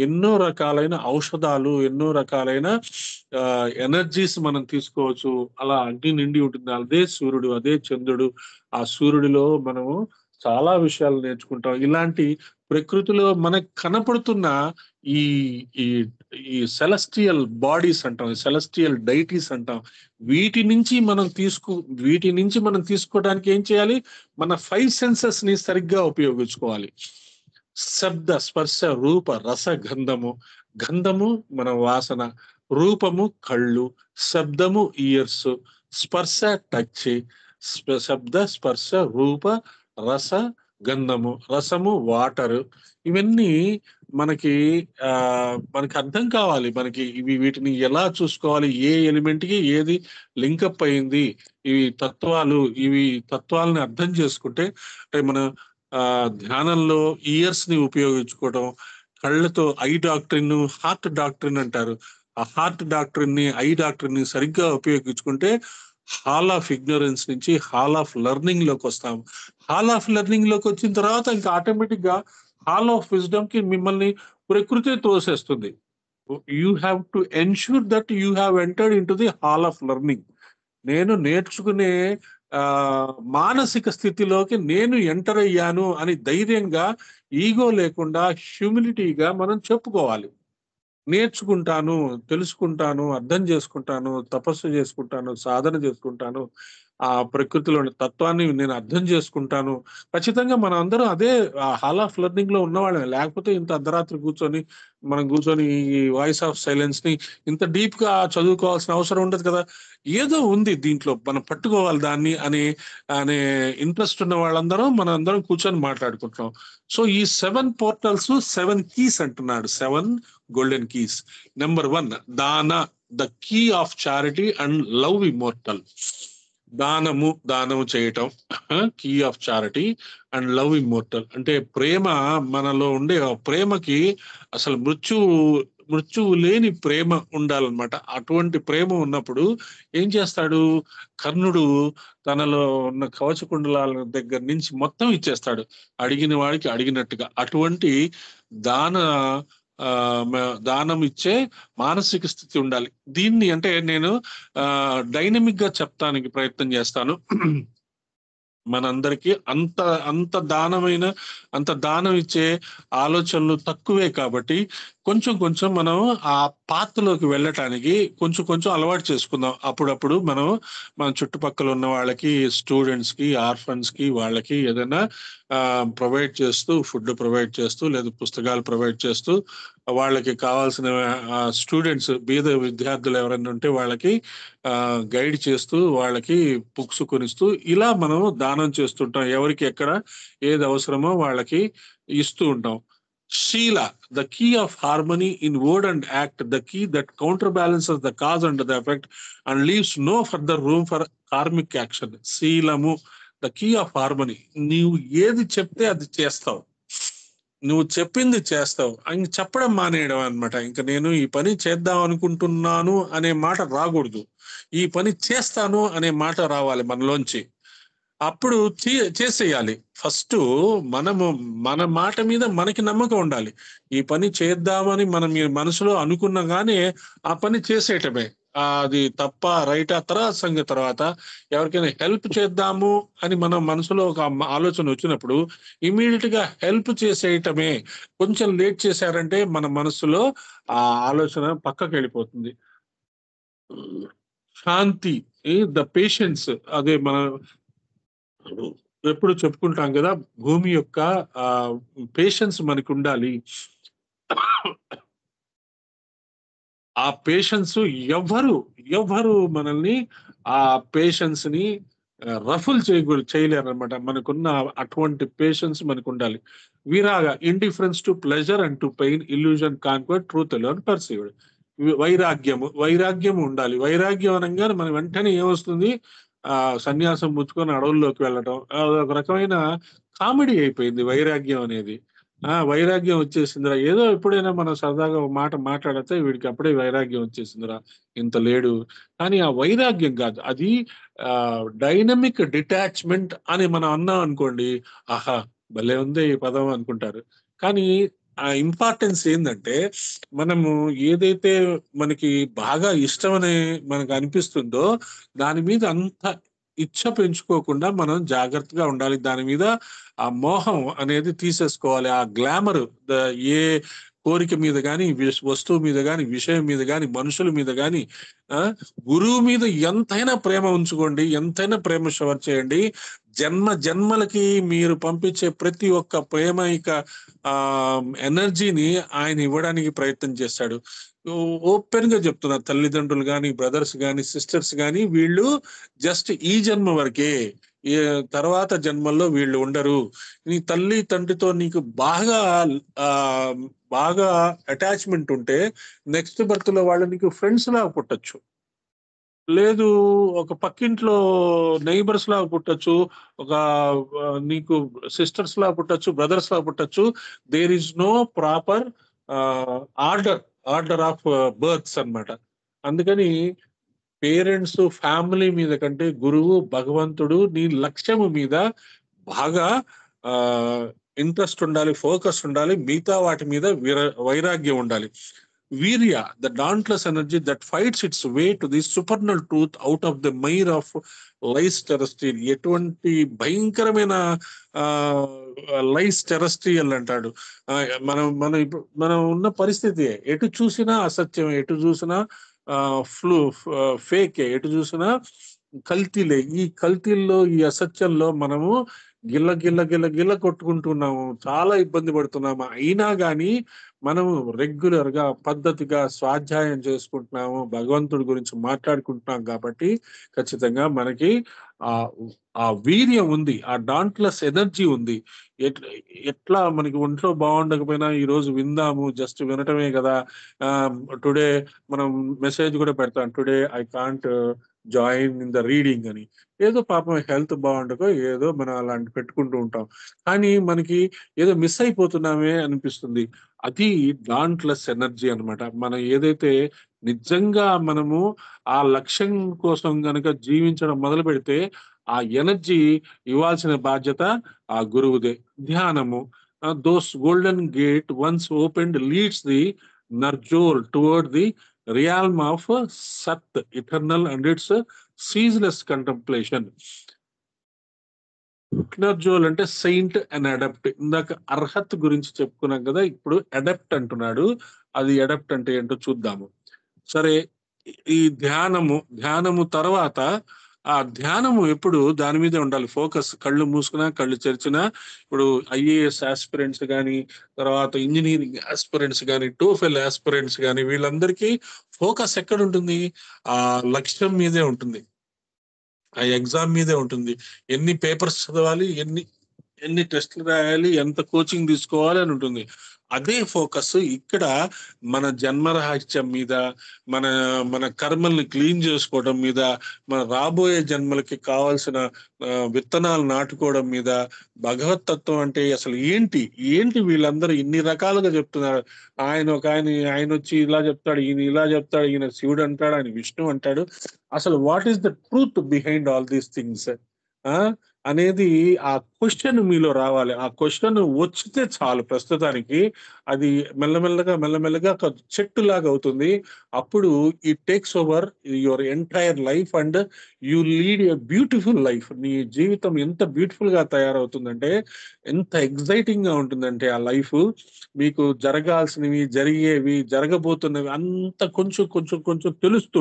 ఎన్నో రకాలైన ఔషధాలు, ఎన్నో రకాలైన ఎనర్జీస్ మనం తీసుకోవచ్చు. అలా అగ్ని నిండి ఉంటుంది. అదే సూర్యుడు, అదే చంద్రుడు. ఆ సూర్యుడిలో మనము చాలా విషయాలు నేర్చుకుంటాం. ఇలాంటి ప్రకృతిలో మనకు కనపడుతున్న ఈ ఈ ఈ సెలస్టియల్ బాడీస్ అంటాం, సెలస్టియల్ డైటీస్ అంటాం, వీటి నుంచి మనం వీటి నుంచి మనం తీసుకోవడానికి ఏం చేయాలి? మన 5 సెన్సెస్ ని సరిగ్గా ఉపయోగించుకోవాలి. శబ్ద, స్పర్శ, రూప, రస, గంధము. గంధము మన వాసన, రూపము కళ్ళు, శబ్దము ఇయర్స్, స్పర్శ టచ్, శబ్ద స్పర్శ రూప రస గంధము, రసము వాటర్. ఇవన్నీ మనకి ఆ మనకి అర్థం కావాలి. మనకి వీటిని ఎలా చూసుకోవాలి, ఏ ఎలిమెంట్ కి ఏది లింకప్ అయింది, ఇవి తత్వాలని అర్థం చేసుకుంటే అంటే మన ధ్యానంలో ఇయర్స్ ని ఉపయోగించుకోవడం, కళ్ళతో ఐ డాక్టరీన్, హార్ట్ డాక్టరీన్ అంటారు. ఆ హార్ట్ డాక్టరీన్ ని, ఐ డాక్టరీన్ ని సరిగ్గా ఉపయోగించుకుంటే హాల్ ఆఫ్ ఇగ్నోరెన్స్ నుంచి హాల్ ఆఫ్ లెర్నింగ్ లోకి వస్తాం. హాల్ ఆఫ్ లెర్నింగ్ లోకి వచ్చిన తర్వాత ఇంకా ఆటోమేటిక్ గా హాల్ ఆఫ్ విజ్డమ్ కి మిమ్మల్ని ప్రకృతి తోసేస్తుంది. You have to ensure that you have entered into the hall of learning. నేను నేర్చుకునే ఆ మానసిక స్థితిలోకి నేను ఎంటర్ అయ్యాను అని ధైర్యంగా ఈగో లేకుండా హ్యూమిలిటీగా మనం చెప్పుకోవాలి. నేర్చుకుంటాను, తెలుసుకుంటాను, అర్థం చేసుకుంటాను, తపస్సు చేసుకుంటాను, సాధన చేసుకుంటాను. ఆ ప్రకృతిలోని తత్వాన్ని నేను అర్థం చేసుకుంటాను. ఖచ్చితంగా మనం అందరం అదే హాల్ ఆఫ్ లెర్నింగ్‌లో ఉన్నవాళ్ళమే. లేకపోతే ఇంత అర్ధరాత్రి కూర్చొని ఈ వాయిస్ ఆఫ్ సైలెన్స్‌ని ఇంత డీప్‌గా చదువుకోవాల్సిన అవసరం ఉండదు కదా! ఏదో ఉంది దీంట్లో మనం పట్టుకోవాలి దాన్ని అనే ఇంట్రెస్ట్ ఉన్న వాళ్ళందరం మనందరం కూర్చొని మాట్లాడుకుంటున్నాం. సో, ఈ 7 పోర్టల్స్ 7 కీస్ అంటున్నాడు. 7 గోల్డెన్ కీస్. నెంబర్ 1 దాన, the key of charity and love immortal. దానము చేయటం, key of charity and love immortal. అంటే ప్రేమ, మనలో ఉండే ఆ ప్రేమకి అసలు మృత్యువు లేని ప్రేమ ఉండాలన్నమాట. అటువంటి ప్రేమ ఉన్నప్పుడు ఏం చేస్తాడు కర్ణుడు? తనలో ఉన్న కవచ కుండలాల దగ్గర నుంచి మొత్తం ఇచ్చేస్తాడు, అడిగిన వాడికి అడిగినట్టుగా. అటువంటి దాన దానం ఇచ్చే మానసిక స్థితి ఉండాలి. దీన్ని అంటే నేను డైనమిక్ గా చెప్తానికి ప్రయత్నం చేస్తాను. మనందరికీ అంత దానం ఇచ్చే ఆలోచనలు తక్కువే కాబట్టి కొంచెం మనం ఆ పాత్రలోకి వెళ్ళటానికి కొంచెం అలవాటు చేసుకుందాం. అప్పుడప్పుడు మన చుట్టుపక్కల ఉన్న వాళ్ళకి, స్టూడెంట్స్ కి, ఆర్ఫన్స్ కి, వాళ్ళకి ఏదైనా ప్రొవైడ్ చేస్తూ, ఫుడ్ ప్రొవైడ్ చేస్తూ, లేదా పుస్తకాలు ప్రొవైడ్ చేస్తూ, వాళ్ళకి కావాల్సిన స్టూడెంట్స్, బీద విద్యార్థులు ఎవరైనా ఉంటే వాళ్ళకి గైడ్ చేస్తూ, వాళ్ళకి బుక్స్ కొనిస్తూ, ఇలా మనం దానం చేస్తుంటాం. ఎవరికి ఎక్కడ ఏది అవసరమో వాళ్ళకి ఇస్తూ ఉంటాం. శీల, the key of harmony in word and act, the key that counter balances the cause and the effect and leaves no further room for karmic action. శీలము, ద కీ ఆఫ్ హార్మనీ. నీవు ఏది చెప్తే అది చేస్తావు, నువ్వు చెప్పింది చేస్తావు. ఇంక చెప్పడం మానేయడం అనమాట. ఇంక నేను ఈ పని చేద్దాం అనుకుంటున్నాను అనే మాట రాకూడదు, ఈ పని చేస్తాను అనే మాట రావాలి మనలోంచి. అప్పుడు చేసేయాలి. ఫస్ట్ మన మాట మీద మనకి నమ్మకం ఉండాలి. ఈ పని చేద్దామని మనం మీ మనసులో అనుకున్నగానే ఆ పని చేసేయటమే. అది తప్ప రైటా తర్వాత సంగతి. తర్వాత ఎవరికైనా హెల్ప్ చేద్దాము అని మన మనసులో ఒక ఆలోచన వచ్చినప్పుడు ఇమీడియట్ గా హెల్ప్ చేసేయటమే. కొంచెం లేట్ చేశారంటే మన మనసులో ఆ ఆలోచన పక్కకి వెళ్ళిపోతుంది. శాంతి, ద పేషెన్స్. అదే మన ఎప్పుడు చెప్పుకుంటాం కదా, భూమి యొక్క పేషెన్స్ మనకు ఉండాలి. ఆ పేషెన్స్ ఎవ్వరు మనల్ని ఆ పేషెన్స్ ని రఫుల్ చేయలేరు అనమాట. మనకున్న అటువంటి పేషెన్స్ మనకు ఉండాలి. విరాగ, indifference to pleasure and to pain, illusion conquer, truth alone perceived. వైరాగ్యము ఉండాలి. వైరాగ్యం అనగానే మనం వెంటనే ఏమొస్తుంది? సన్యాసం పుచ్చుకొని అడవుల్లోకి వెళ్ళటం. అదొక రకమైన కామెడీ అయిపోయింది వైరాగ్యం అనేది. వైరాగ్యం వచ్చేసిందిరా, ఏదో ఎప్పుడైనా మనం సరదాగా ఒక మాట మాట్లాడితే వీడికి అప్పుడే వైరాగ్యం వచ్చేసిందిరా, ఇంత లేడు. కానీ ఆ వైరాగ్యం కాదు అది, డైనమిక్ డిటాచ్మెంట్ అని మనం అన్నాం అనుకోండి, ఆహా భలే ఉంది ఈ పదం అనుకుంటారు. కానీ ఆ ఇంపార్టెన్స్ ఏంటంటే, మనము ఏదైతే మనకి బాగా ఇష్టమని మనకు అనిపిస్తుందో దాని మీద అంత ఇచ్చ పెంచుకోకుండా మనం జాగ్రత్తగా ఉండాలి. దాని మీద ఆ మోహం అనేది తీసేసుకోవాలి. ఆ గ్లామర్, ఏ కోరిక మీద కానీ, వస్తువు మీద కానీ, విషయం మీద కానీ, మనుషుల మీద కానీ, గురువు మీద ఎంతైనా ప్రేమ ఉంచుకోండి, ఎంతైనా ప్రేమ షవర్ చేయండి. జన్మలకి మీరు పంపించే ప్రతి ఒక్క ప్రేమైక ఎనర్జీని ఆయన ఇవ్వడానికి ప్రయత్నం చేస్తాడు. ఓపెన్ గా చెప్తున్నా, తల్లిదండ్రులు కానీ, బ్రదర్స్ కానీ, సిస్టర్స్ కానీ, వీళ్ళు జస్ట్ ఈ జన్మ వరకే, తర్వాత జన్మల్లో వీళ్ళు ఉండరు. నీ తల్లి తండ్రితో నీకు బాగా అటాచ్మెంట్ ఉంటే నెక్స్ట్ బర్త్ లో వాళ్ళు నీకు ఫ్రెండ్స్ లాగా పుట్టచ్చు, లేదు ఒక పక్కింట్లో నైబర్స్ లాగా పుట్టచ్చు, ఒక నీకు సిస్టర్స్ లాగా పుట్టచ్చు, బ్రదర్స్ లాగా పుట్టచ్చు. There is no proper order of births అన్నమాట. అందుకని పేరెంట్స్, ఫ్యామిలీ మీద కంటే గురువు, భగవంతుడు, నీ లక్ష్యము మీద బాగా ఇంట్రెస్ట్ ఉండాలి, ఫోకస్ ఉండాలి. మిగతా వాటి మీద వైరాగ్యం ఉండాలి. వీర్య, the dauntless energy that fights its way to the supernal truth out of the mire of lies terrestrial. ఎటువంటి భయంకరమైన లైస్ టెరస్ట్రియల్ అంటాడు. మనం ఉన్న పరిస్థితి ఎటు చూసినా అసత్యం, ఎటు చూసినా ఫేక్, ఎటు చూసినా కల్తీలే. ఈ కల్తీల్లో, ఈ అసత్యంలో మనము గిల్ల గిల్ల గిల్ల గిల్ల కొట్టుకుంటున్నాము, చాలా ఇబ్బంది పడుతున్నాము. అయినా కానీ మనము రెగ్యులర్ గా పద్ధతిగా స్వాధ్యాయం చేసుకుంటున్నాము, భగవంతుడి గురించి మాట్లాడుకుంటున్నాం కాబట్టి ఖచ్చితంగా మనకి ఆ ఆ వీర్యం ఉంది, ఆ డాంట్లెస్ ఎనర్జీ ఉంది. ఎట్లా మనకి ఒంట్లో బాగుండకపోయినా ఈ రోజు విందాము, జస్ట్ వినటమే కదా. టుడే మనం మెసేజ్ కూడా పెడతాం, today I can't join in the reading అని. ఏదో పాపం హెల్త్ బాగుండకో ఏదో మనం అలాంటి పెట్టుకుంటూ ఉంటాం, కానీ మనకి ఏదో మిస్ అయిపోతున్నామే అనిపిస్తుంది. అది డాంట్లెస్ ఎనర్జీ అన్నమాట. మనం ఏదైతే నిజంగా మనము ఆ లక్ష్యం కోసం గనక జీవించడం మొదలు పెడితే ఆ ఎనర్జీ ఇవ్వాల్సిన బాధ్యత ఆ గురువుదే. ధ్యానము, those golden gate once opened leads the నర్జోల్ టువర్డ్ ది రియాల్మ్ ఆఫ్ సత్ eternal and its ceaseless contemplation. నర్జోల్ అంటే సెయింట్ అండ్ అడప్ట్. ఇందాక అర్హత్ గురించి చెప్పుకున్నాం కదా, ఇప్పుడు అడప్ట్ అంటున్నాడు. అది అడప్ట్ అంటే ఏంటో చూద్దాము. సరే, ఈ ధ్యానము తర్వాత ఆ ధ్యానము ఎప్పుడు దాని మీదే ఉండాలి ఫోకస్. కళ్ళు మూసుకున్నా కళ్ళు తెరిచినా, ఇప్పుడు ఐఏఎస్ ఆస్పిరెంట్స్ కానీ, తర్వాత ఇంజనీరింగ్ ఆస్పిరెంట్స్ కానీ, టోఫెల్ ఆస్పిరెంట్స్ కానీ, వీళ్ళందరికీ ఫోకస్ ఎక్కడ ఉంటుంది? ఆ లక్ష్యం మీదే ఉంటుంది, ఆ ఎగ్జామ్ మీదే ఉంటుంది. ఎన్ని పేపర్స్ చదవాలి, ఎన్ని ఎన్ని టెస్టులు రాయాలి, ఎంత కోచింగ్ తీసుకోవాలి అని ఉంటుంది. అదే ఫోకస్ ఇక్కడ మన జన్మరహస్యం మీద, మన మన కర్మల్ని క్లీన్ చేసుకోవడం మీద, మన రాబోయే జన్మలకి కావాల్సిన విత్తనాలు నాటుకోవడం మీద. భగవతత్వం అంటే అసలు ఏంటి ఏంటి వీళ్ళందరూ ఇన్ని రకాలుగా చెప్తున్నారు. ఆయన వచ్చి ఇలా చెప్తాడు, ఈయన ఇలా చెప్తాడు, ఈయన శివుడు అంటాడు, ఆయన విష్ణు అంటాడు. అసలు what is the truth behind all these things అనేది ఆ క్వశ్చన్ మీలో రావాలి. ఆ క్వశ్చన్ వచ్చితే చాలు, ప్రస్తుతానికి అది మెల్లమెల్లగా ఒక చెట్టు లాగా అవుతుంది. అప్పుడు it takes over your entire life and you lead a beautiful life. నీ జీవితం ఎంత బ్యూటిఫుల్ గా తయారవుతుందంటే, ఎంత ఎగ్జైటింగ్ గా ఉంటుందంటే ఆ లైఫ్. మీకు జరగాల్సినవి, జరిగేవి, జరగబోతున్నవి అంత కొంచెం కొంచెం కొంచెం తెలుస్తూ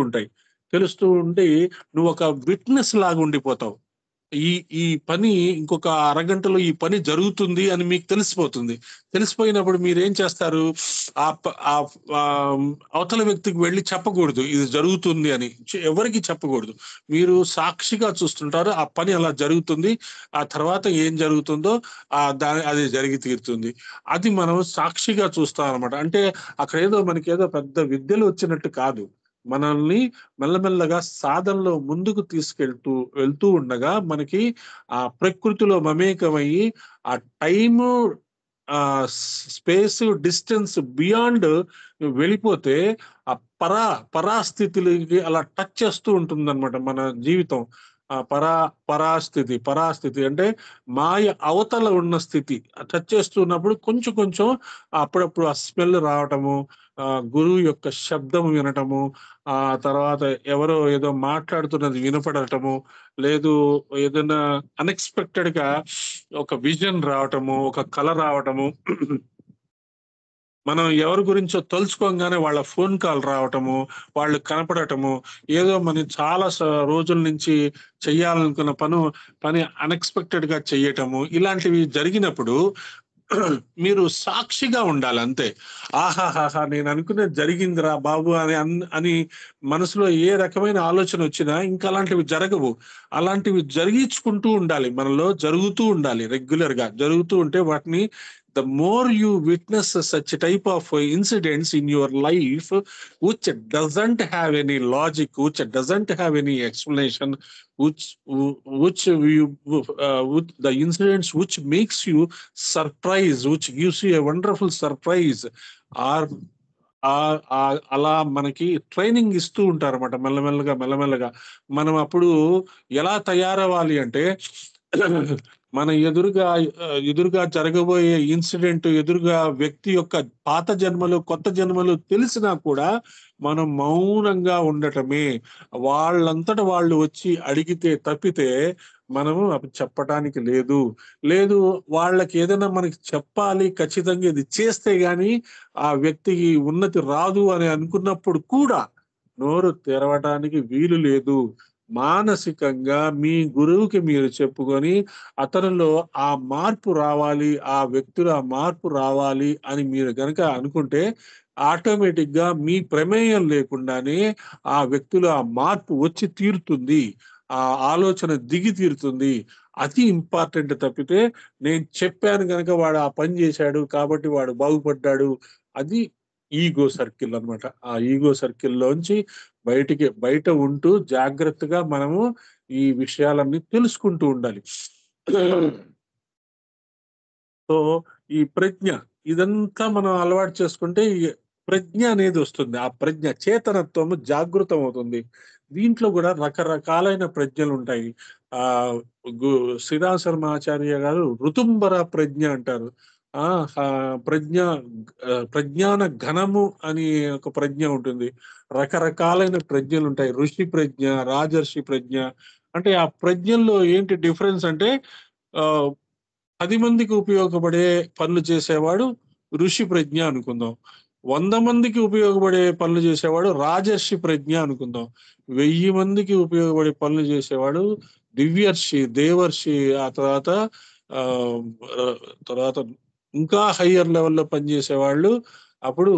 ఉంటే నువ్వు ఒక విట్నెస్ లాగా ఉండిపోతావు. ఈ ఈ పని ఇంకొక అరగంటలో ఈ పని జరుగుతుంది అని మీకు తెలిసిపోయినప్పుడు మీరు ఏం చేస్తారు? ఆ అవతల వ్యక్తికి వెళ్ళి చెప్పకూడదు ఇది జరుగుతుంది అని, ఎవరికి చెప్పకూడదు. మీరు సాక్షిగా చూస్తుంటారు, ఆ పని అలా జరుగుతుంది, ఆ తర్వాత ఏం జరుగుతుందో అది జరిగి తీరుతుంది. అది మనం సాక్షిగా చూస్తాం అనమాట. అంటే అక్కడ మనకి ఏదో పెద్ద విద్యలు వచ్చినట్టు కాదు, మనల్ని మెల్లమెల్లగా సాధనలో ముందుకు వెళ్తూ ఉండగా మనకి ఆ ప్రకృతిలో మమేకమయ్యి ఆ టైము, ఆ స్పేస్, డిస్టెన్స్ బియాండ్ వెళ్ళిపోతే ఆ పరాస్థితికి అలా టచ్ చేస్తూ ఉంటుంది అనమాట మన జీవితం. ఆ పరాస్థితి అంటే మాయ అవతల ఉన్న స్థితి టచ్ చేస్తున్నప్పుడు కొంచెం కొంచెం అప్పుడప్పుడు ఆ స్మెల్ రావటము, ఆ గురువు యొక్క శబ్దం వినటము, ఆ తర్వాత ఎవరో ఏదో మాట్లాడుతున్నది వినపడటము, లేదు ఏదైనా అన్ఎక్స్పెక్టెడ్ గా ఒక విజన్ రావటము, ఒక కళ రావటము, మనం ఎవరి గురించో తలుచుకోగానే వాళ్ళ ఫోన్ కాల్ రావటము, వాళ్ళు కనపడటము, ఏదో మనం చాలా రోజుల నుంచి చెయ్యాలనుకున్న పని అన్ఎక్స్పెక్టెడ్ గా చెయ్యటము, ఇలాంటివి జరిగినప్పుడు మీరు సాక్షిగా ఉండాలి అంతే. ఆహాహాహా నేను అనుకునేది జరిగిందిరా బాబు అని మనసులో ఏ రకమైన ఆలోచన వచ్చినా ఇంకా అలాంటివి జరగవు. అలాంటివి జరిగించుకుంటూ ఉండాలి, మనలో జరుగుతూ ఉండాలి, రెగ్యులర్ గా జరుగుతూ ఉంటే వాటిని the more you witness such type of incidents in your life which doesn't have any logic, which doesn't have any explanation, which the incidents which makes you surprise, which gives you a wonderful surprise, or అలా మనకి training ఇస్తూ ఉంటారు అనమాట. మెల్లమెల్లగా మనం అప్పుడు ఎలా తయారవ్వాలి అంటే మన ఎదురుగా జరగబోయే ఇన్సిడెంట్, ఎదురుగా వ్యక్తి యొక్క పాత జన్మలు కొత్త జన్మలు తెలిసినా కూడా మనం మౌనంగా ఉండటమే. వాళ్ళంతట వాళ్ళు వచ్చి అడిగితే తప్పితే మనము అవి చెప్పటానికి లేదు. లేదు, వాళ్ళకి ఏదైనా మనకి చెప్పాలి, ఖచ్చితంగా ఇది చేస్తే గాని ఆ వ్యక్తికి ఉన్నతి రాదు అని అనుకున్నప్పుడు కూడా నోరు తెరవటానికి వీలు లేదు. మానసికంగా మీ గురువుకి మీరు చెప్పుకొని అతనిలో ఆ మార్పు రావాలి, ఆ వ్యక్తిలో ఆ మార్పు రావాలి అని మీరు గనక అనుకుంటే ఆటోమేటిక్ గా మీ ప్రమేయం లేకుండానే ఆ వ్యక్తిలో ఆ మార్పు వచ్చి తీరుతుంది. ఆ ఆలోచన దిగి తీరుతుంది. అది ఇంపార్టెంట్ తప్పితే నేను చెప్పాను గనక వాడు ఆ పని చేశాడు కాబట్టి వాడు బాగుపడ్డాడు, అది ఈగో సర్కిల్ అన్నమాట. ఆ ఈగో సర్కిల్‌లోంచి బయట ఉంటూ జాగ్రత్తగా మనము ఈ విషయాలన్నీ తెలుసుకుంటూ ఉండాలి. సో, ఈ ప్రజ్ఞ ఇదంతా మనం అలవాటు చేసుకుంటే ఈ ప్రజ్ఞ అనేది వస్తుంది. ఆ ప్రజ్ఞ చేతనత్వము జాగృతం అవుతుంది. దీంట్లో గూడా రకరకాలైన ప్రజ్ఞలుంటాయి. ఆహ్, గు శ్రీరామ శర్మ ఆచార్య గారు ఋతుంబర ప్రజ్ఞ అంటారు. ఆ! ప్రజ్ఞాన ఘనము అని ఒక ప్రజ్ఞ ఉంటుంది. రకరకాలైన ప్రజ్ఞలుంటాయి. ఋషి ప్రజ్ఞ, రాజర్షి ప్రజ్ఞ. అంటే ఆ ప్రజ్ఞల్లో ఏంటి డిఫరెన్స్ అంటే ఆహ్ 10 మందికి ఉపయోగపడే పనులు చేసేవాడు ఋషి ప్రజ్ఞ అనుకుందాం. 100 మందికి ఉపయోగపడే పనులు చేసేవాడు రాజర్షి ప్రజ్ఞ అనుకుందాం. 1000 మందికి ఉపయోగపడే పనులు చేసేవాడు దివ్యర్షి, దేవర్షి, ఆ తర్వాత ఆహ్, ఆహ్, తర్వాత ఇంకా హయ్యర్ లెవెల్‌లో పనిచేసేవాళ్ళు అప్పుడు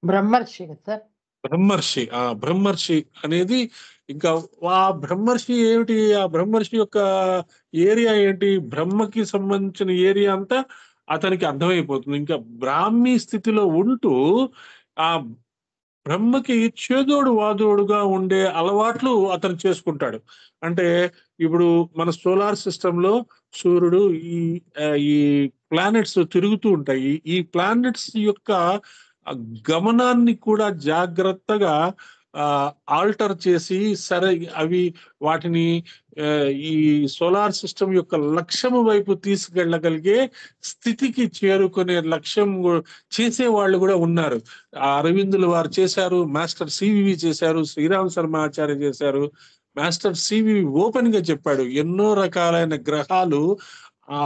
బ్రహ్మర్షి కదా సార్? బ్రహ్మర్షి. బ్రహ్మర్షి అనేది ఇంకా ఆ బ్రహ్మర్షి ఏమిటి? ఆ బ్రహ్మర్షి యొక్క ఏరియా ఏంటి? బ్రహ్మకి సంబంధించిన ఏరియా అంతా అతనికి అర్థమైపోతుంది. ఇంకా బ్రాహ్మీ స్థితిలో ఉంటూ ఆ బ్రహ్మకి చేదోడు వాదోడుగా ఉండే అలవాట్లు అతను చేసుకుంటాడు. అంటే ఇప్పుడు మన సోలార్ సిస్టమ్‌లో సూర్యుడు ఈ ఈ ప్లానెట్స్ తిరుగుతూ ఉంటాయి. ఈ ప్లానెట్స్ యొక్క గమనాన్ని కూడా జాగ్రత్తగా ఆల్టర్ చేసి సరే అవి వాటిని ఈ సోలార్ సిస్టమ్ యొక్క లక్ష్యము వైపు తీసుకెళ్ళగలిగే స్థితికి చేరుకునే లక్ష్యం చేసే వాళ్ళు కూడా ఉన్నారు. అరవిందులు వారు చేశారు, మాస్టర్ సివివి చేశారు, శ్రీరామ శర్మ ఆచార్య చేశారు. మాస్టర్ సివివి ఓపెన్ గా చెప్పాడు ఎన్నో రకాలైన గ్రహాలు ఆ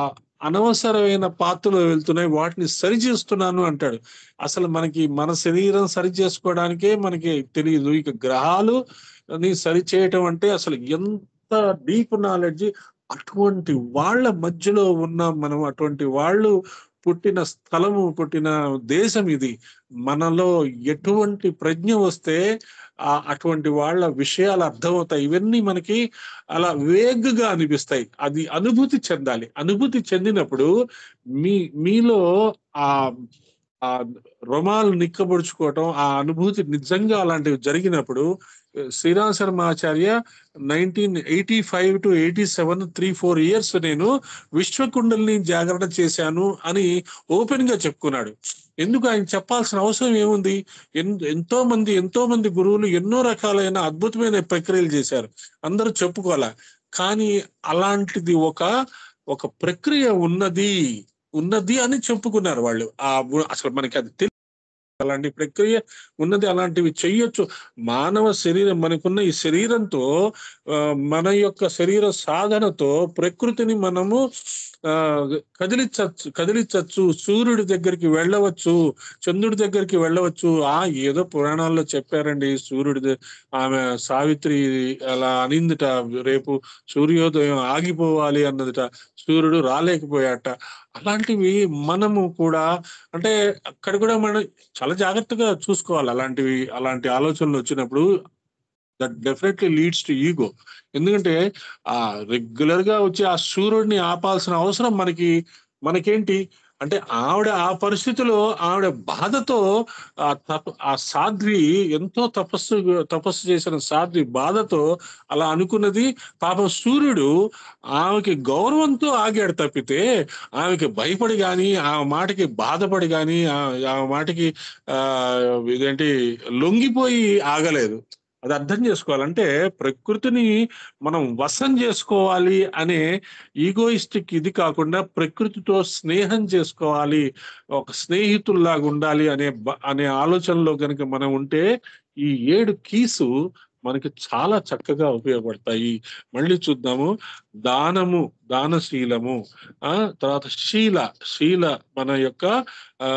అనవసరమైన పాత్రలో వెళ్తున్నాయి, వాటిని సరి చేస్తున్నాను అంటాడు. అసలు మనకి మన శరీరం సరి చేసుకోవడానికే మనకి తెలియదు, ఇక గ్రహాలు ని సరి చేయటం అంటే అసలు ఎంత డీప్ నాలెడ్జ్. అటువంటి వాళ్ళ మధ్యలో ఉన్నాం మనం. అటువంటి వాళ్ళు పుట్టిన స్థలము, పుట్టిన దేశం ఇది. మనలో ఎటువంటి ప్రజ్ఞ వస్తే అటువంటి వాళ్ళ విషయాలు అర్థమవుతాయి. ఇవన్నీ మనకి అలా వేగ్గా అనిపిస్తాయి. అది అనుభూతి చెందాలి. అనుభూతి చెందినప్పుడు మీలో ఆ ఆ రోమాలు నిక్కబొడుచుకోవటం, ఆ అనుభూతి నిజంగా అలాంటివి జరిగినప్పుడు శ్రీరామ శర్మ ఆచార్య 1985-87 3-4 ఇయర్స్ నేను విశ్వకుండల్ని జాగరణ చేశాను అని ఓపెన్ గా చెప్పుకున్నాడు. ఎందుకు ఆయన చెప్పాల్సిన అవసరం ఏముంది? ఎంతో మంది గురువులు ఎన్నో రకాలైన అద్భుతమైన ప్రక్రియలు చేశారు, అందరూ చెప్పుకోవాలా. కానీ అలాంటిది ఒక ప్రక్రియ ఉన్నది అని చెప్పుకున్నారు వాళ్ళు. అసలు మనకి అది అలాంటి ప్రక్రియ ఉన్నది, అలాంటివి చెయ్యొచ్చు. మానవ శరీరం, మనకున్న ఈ శరీరంతో మన యొక్క శరీర సాధనతో ప్రకృతిని మనము కదిలించచ్చు. సూర్యుడి దగ్గరికి వెళ్ళవచ్చు, చంద్రుడి దగ్గరికి వెళ్ళవచ్చు. ఏదో పురాణాల్లో చెప్పారండి, ఆమె సావిత్రి అలా అనిందిట, రేపు సూర్యోదయం ఆగిపోవాలి అన్నదిట, సూర్యుడు రాలేకపోయాట. అలాంటివి మనము కూడా, అంటే అక్కడ కూడా మనం చాలా జాగ్రత్తగా చూసుకోవాలి. అలాంటి ఆలోచనలు వచ్చినప్పుడు that definitely leads to ego. ఎందుకంటే రెగ్యులర్ గా వచ్చి ఆ సూర్యుడిని ఆపాల్సిన అవసరం మనకేంటి అంటే, ఆవిడ ఆ పరిస్థితిలో ఆవిడ బాధతో ఆ సాధ్వి ఎంతో తపస్సు చేసిన సాధ్వి బాధతో అలా అనుకున్నది. పాపం సూర్యుడు ఆమెకి గౌరవంతో ఆగాడు తప్పితే ఆమెకి భయపడి గాని, ఆ మాటకి బాధపడి గాని, ఆ మాటకి ఇదేంటి లొంగిపోయి ఆగలేదు. అది అర్థం చేసుకోవాలంటే ప్రకృతిని మనం వశం చేసుకోవాలి అనే ఈగోయిస్టిక్ ఇది కాకుండా ప్రకృతితో స్నేహం చేసుకోవాలి, ఒక స్నేహితుల్లాగా ఉండాలి అనే ఆలోచనలో కనుక మనం ఉంటే ఈ 7 కీసు మనకి చాలా చక్కగా ఉపయోగపడతాయి. మళ్ళీ చూద్దాము. దానము, దానశీలము, తర్వాత శీల మన యొక్క ఆ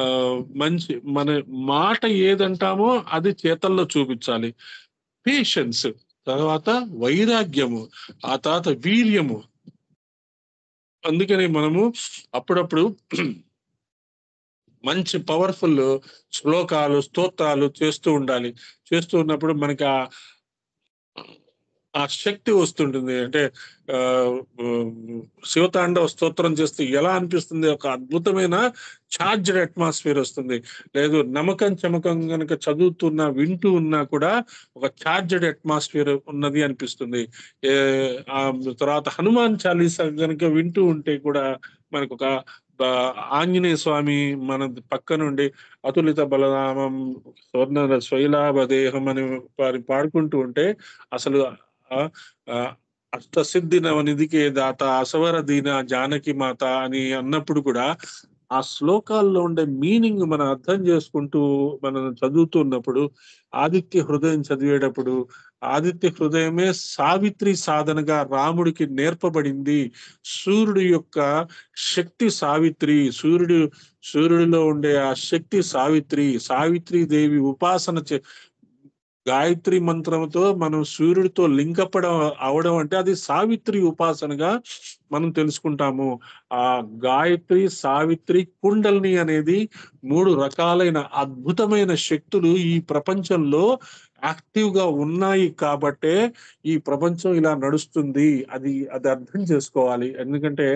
మన మాట ఏదంటామో అది చేతల్లో చూపించాలి. పేషెన్స్, తర్వాత వైరాగ్యము, ఆ తర్వాత వీర్యము. అందుకని మనము అప్పుడప్పుడు మంచి పవర్ఫుల్ శ్లోకాలు, స్తోత్రాలు చేస్తూ ఉండాలి. చేస్తూ ఉన్నప్పుడు మనకి ఆ శక్తి వస్తుంటుంది. అంటే ఆ శివతాండవ స్తోత్రం చేస్తే ఎలా అనిపిస్తుంది, ఒక అద్భుతమైన ఛార్జ్డ్ అట్మాస్ఫియర్ వస్తుంది. లేదు నమ్మకం చమకం కనుక చదువుతున్నా వింటూ ఉన్నా కూడా ఒక ఛార్జ్డ్ అట్మాస్ఫియర్ ఉన్నది అనిపిస్తుంది. ఆ తర్వాత హనుమాన్ చాలీసా కనుక వింటూ ఉంటే కూడా మనకు ఒక ఆంజనేయ స్వామి మన పక్క నుండి అతులిత బలరామం స్వర్ణ శైలాభదేహం అని వారి పాడుకుంటూ ఉంటే అసలు అష్టసిద్ధి నవనిధికే దాత అసవర దీన జానకి మాత అని అన్నప్పుడు కూడా ఆ శ్లోకాల్లో ఉండే మీనింగ్ మనం అర్థం చేసుకుంటూ మనం చదువుతున్నప్పుడు, ఆదిత్య హృదయం చదివేటప్పుడు, ఆదిత్య హృదయమే సావిత్రి సాధనగా రాముడికి నేర్పబడింది. సూర్యుడి యొక్క శక్తి సావిత్రి, సూర్యుడిలో ఉండే ఆ శక్తి సావిత్రి దేవి ఉపాసన గాయత్రి మంత్రంతో మనం సూర్యుడితో లింకపడం అవడం అంటే అది సావిత్రి ఉపాసనగా మనం తెలుసుకుంటాము. ఆ గాయత్రి, సావిత్రి, కుండలిని అనేది 3 రకాలైన అద్భుతమైన శక్తులు ఈ ప్రపంచంలో యాక్టివ్ గా ఉన్నాయి కాబట్టే ఈ ప్రపంచం ఇలా నడుస్తుంది. అది అర్థం చేసుకోవాలి. ఎందుకంటే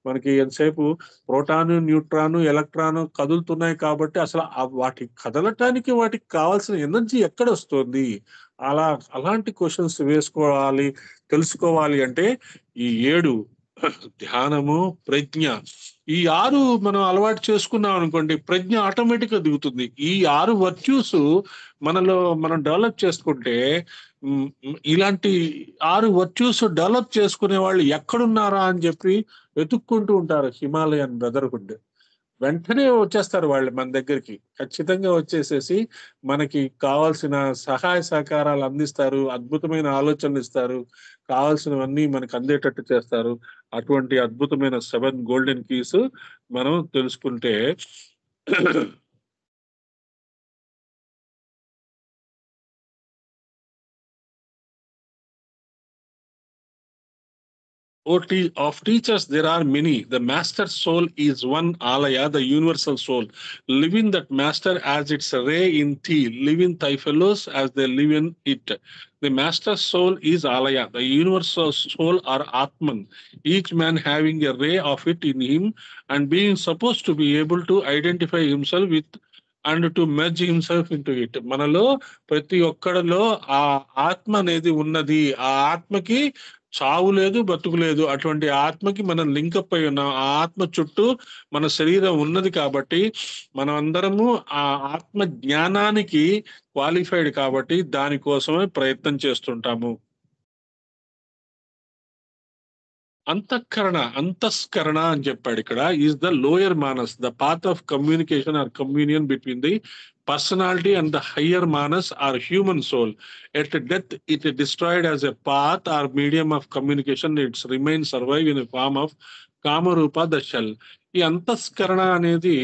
మనకి ఎంతసేపు ప్రోటాను, న్యూట్రాను, ఎలక్ట్రాను కదులుతున్నాయి కాబట్టి అసలు వాటి కదలటానికి వాటికి కావాల్సిన ఎనర్జీ ఎక్కడ వస్తుంది? అలాంటి క్వశ్చన్స్ వేసుకోవాలి, తెలుసుకోవాలి అంటే ఈ 7 ధ్యానము, ప్రజ్ఞ, ఈ 6 మనం అలవాటు చేసుకున్నాం అనుకోండి, ప్రజ్ఞ ఆటోమేటిక్ గా దిగుతుంది. ఈ 6 వర్చ్యూస్ మనలో మనం డెవలప్ చేసుకుంటే ఇలాంటి 6 వర్చ్యూస్ డెవలప్ చేసుకునే వాళ్ళు ఎక్కడున్నారా అని చెప్పి వెతుక్కుంటూ ఉంటారు. హిమాలయన్ బ్రదర్హుడ్ వెంటనే వచ్చేస్తారు వాళ్ళు మన దగ్గరికి. ఖచ్చితంగా వచ్చేసేసి మనకి కావాల్సిన సహాయ సహకారాలు అందిస్తారు, అద్భుతమైన ఆలోచనలు ఇస్తారు, కావాల్సినవన్నీ మనకు అందేటట్టు చేస్తారు. అటువంటి అద్భుతమైన 7 గోల్డెన్ కీస్ మనం తెలుసుకుంటే of teachers, there are many. The master soul is one alaya, the universal soul. Live in that master as its ray in thee. Live in thy fellows as they live in it. The master soul is alaya, the universal soul or Atman. Each man having a ray of it in him and being supposed to be able to identify himself with and to merge himself into it. మనలో ప్రతి ఒక్కడిలో ఆ ఆత్మ అనేది ఉన్నది. ఆ ఆత్మకి చావు లేదు, బతుకు లేదు. అటువంటి ఆత్మకి మనం లింకప్ అయి ఉన్నాం. ఆ ఆత్మ చుట్టూ మన శరీరం ఉన్నది కాబట్టి మనం అందరము ఆ ఆత్మ జ్ఞానానికి క్వాలిఫైడ్ కాబట్టి దానికోసమే ప్రయత్నం చేస్తుంటాము. అంతఃస్కరణ అని చెప్పాడు ఇక్కడ. Is the lower Manas, the path of communication or communion between the personality and the higher manas or human soul. At death, it is destroyed as a path or medium of communication. It remains survive in the form of కామరూప దశల్. ఈ అంతఃస్కరణ అనేది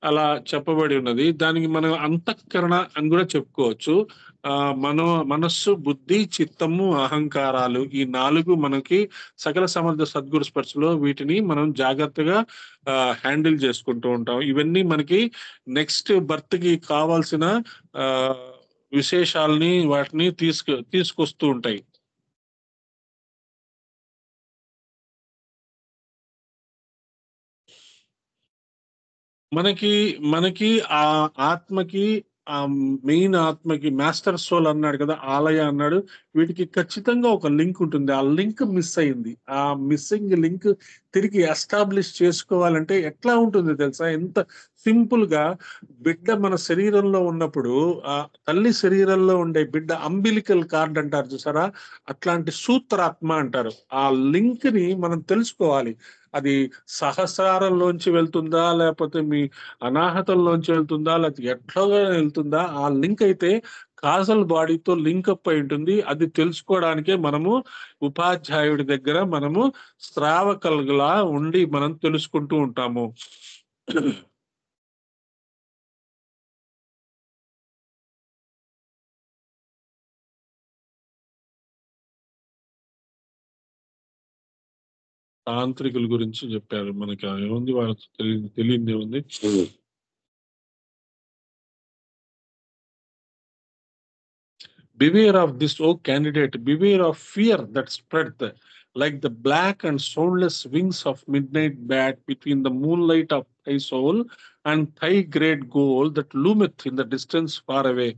అలా చెప్పబడి ఉన్నది. దానికి మనం అంతఃకరణ అని కూడా చెప్పుకోవచ్చు. మనస్సు, బుద్ధి, చిత్తము, అహంకారాలు, ఈ 4 మనకి సకల సమర్థ సద్గురు స్పర్శలో వీటిని మనం జాగ్రత్తగా హ్యాండిల్ చేసుకుంటూ ఉంటాం. ఇవన్నీ మనకి నెక్స్ట్ బర్త్ కి కావాల్సిన విశేషాలని వాటిని తీసుకొస్తూ ఉంటాయి. మనకి ఆ ఆత్మకి ఆ మెయిన్ ఆత్మకి మాస్టర్ సోల్ అన్నాడు కదా, ఆలయ అన్నాడు, వీటికి ఖచ్చితంగా ఒక లింక్ ఉంటుంది. ఆ లింక్ మిస్ అయింది. ఆ మిస్సింగ్ లింక్ తిరిగి ఎస్టాబ్లిష్ చేసుకోవాలంటే ఎట్లా ఉంటుంది తెలుసా? ఎంత సింపుల్ గా, బిడ్డ మన శరీరంలో ఉన్నప్పుడు ఆ తల్లి శరీరంలో ఉండే బిడ్డ అంబిలికల్ కార్డ్ అంటారు చూసారా, అట్లాంటి సూత్రాత్మ అంటారు. ఆ లింక్ ని మనం తెలుసుకోవాలి. అది సహస్రారంలోంచి వెళ్తుందా, లేకపోతే మీ అనాహతంలోంచి వెళ్తుందా, లేకపోతే ఎట్లా వెళ్తుందా, ఆ లింక్ అయితే కాజల్ బాడీతో లింక్ అప్ అయి ఉంటుంది. అది తెలుసుకోవడానికే మనము ఉపాధ్యాయుడి దగ్గర మనము శ్రావకల్లా ఉండి మనం తెలుసుకుంటూ ఉంటాము. తాంత్రికుల గురించి చెప్పారు మనకి. ఏముంది వాళ్ళకి తెలియదు ఏముంది. Beware of this, O candidate, beware of fear that spreadeth like the black and soundless wings of midnight bat between the moonlight of thy soul and thy great goal that loometh in the distance far away.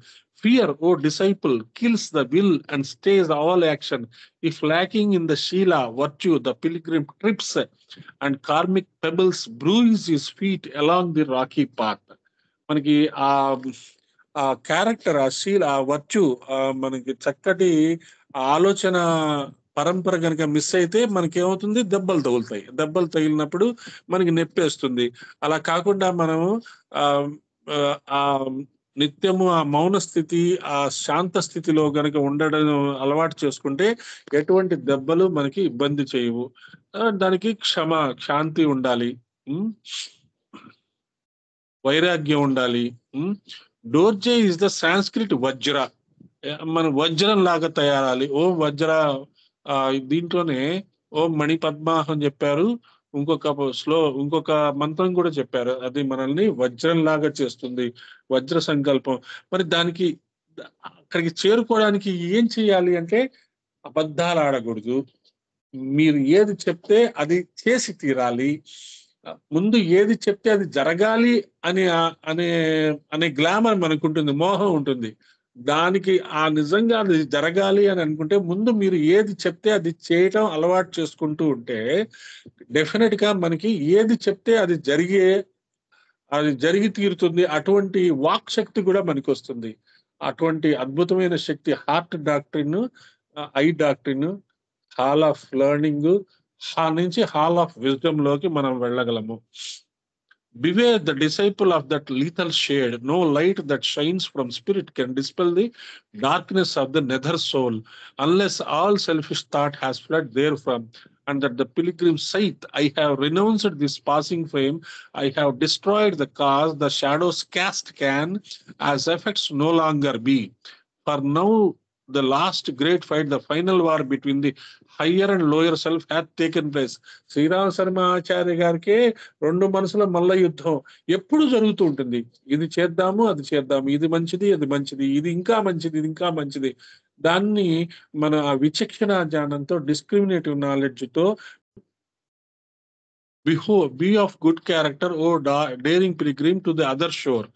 Fear, O disciple, kills the will and stays all action. If lacking in the Sheila virtue, the pilgrim trips and karmic pebbles bruise his feet along the rocky path. మనకి ఆ ఆ character, ఆ శీల, ఆ virtue, మనకి చక్కటి ఆలోచన పరంపర కనుక మిస్ అయితే మనకి ఏమవుతుంది? దెబ్బలు తగులుతాయి. దెబ్బలు తగిలినప్పుడు మనకి నొప్పేస్తుంది. అలా కాకుండా మనము ఆ ఆ ఆ నిత్యము ఆ మౌన స్థితి, ఆ శాంత స్థితిలో గనక ఉండడం అలవాటు చేసుకుంటే ఎటువంటి దెబ్బలు మనకి ఇబ్బంది చేయవు. దానికి శాంతి ఉండాలి. ఉం? వైరాగ్యం ఉండాలి. డోర్జే ఇస్ ద సాంస్క్రిట్ వజ్ర. మన వజ్రం లాగా తయారాలి. ఓం వజ్ర. ఆ, దీంట్లోనే ఓం మణి పద్మాహం చెప్పారు. ఇంకొక మంత్రం కూడా చెప్పారు. అది మనల్ని వజ్రం లాగా చేస్తుంది. వజ్ర సంకల్పం. మరి దానికి అక్కడికి చేరుకోవడానికి ఏం చేయాలి అంటే అబద్ధాలు ఆడకూడదు. మీరు ఏది చెప్తే అది చేసి తీరాలి. ముందు ఏది చెప్తే అది జరగాలి అనే అనే అనే గ్లామర్ మనకు ఉంటుంది, మోహం ఉంటుంది. దానికి ఆ నిజంగా అది జరగాలి అని అనుకుంటే ముందు మీరు ఏది చెప్తే అది చేయటం అలవాటు చేసుకుంటూ ఉంటే డెఫినెట్ గా మనకి ఏది చెప్తే అది జరిగి తీరుతుంది. అటువంటి వాక్ శక్తి కూడా మనకి వస్తుంది. అటువంటి అద్భుతమైన శక్తి heart doctrine, eye doctrine, hall of learning, నుంచి హాల్ ఆఫ్ విజ్డమ్ లోకి మనం వెళ్ళగలము. Beware the disciple of that lethal shade. No light that shines from spirit can dispel the darkness of the nether soul, unless all selfish thought has fled therefrom. And that the pilgrim saith, I have renounced this passing fame, I have destroyed the cause, the shadows cast can, as effects no longer be. For now the last great fight, the final war between the higher and lower self hath taken place. Srirama Sharma ఆచార్య గారికి రెండు మనసుల మల్ల యుద్ధం ఎప్పుడు జరుగుతూ ఉంటుంది. ఇది చేద్దాము, అది చేద్దాము, ఇది మంచిది, అది మంచిది, ఇది ఇంకా మంచిది, ఇది ఇంకా మంచిది. దాన్ని మన విచక్షణ జ్ఞానంతో, డిస్క్రిమినేటివ్ నాలెడ్జ్ తో be of good character, O daring pilgrim, to the other shore.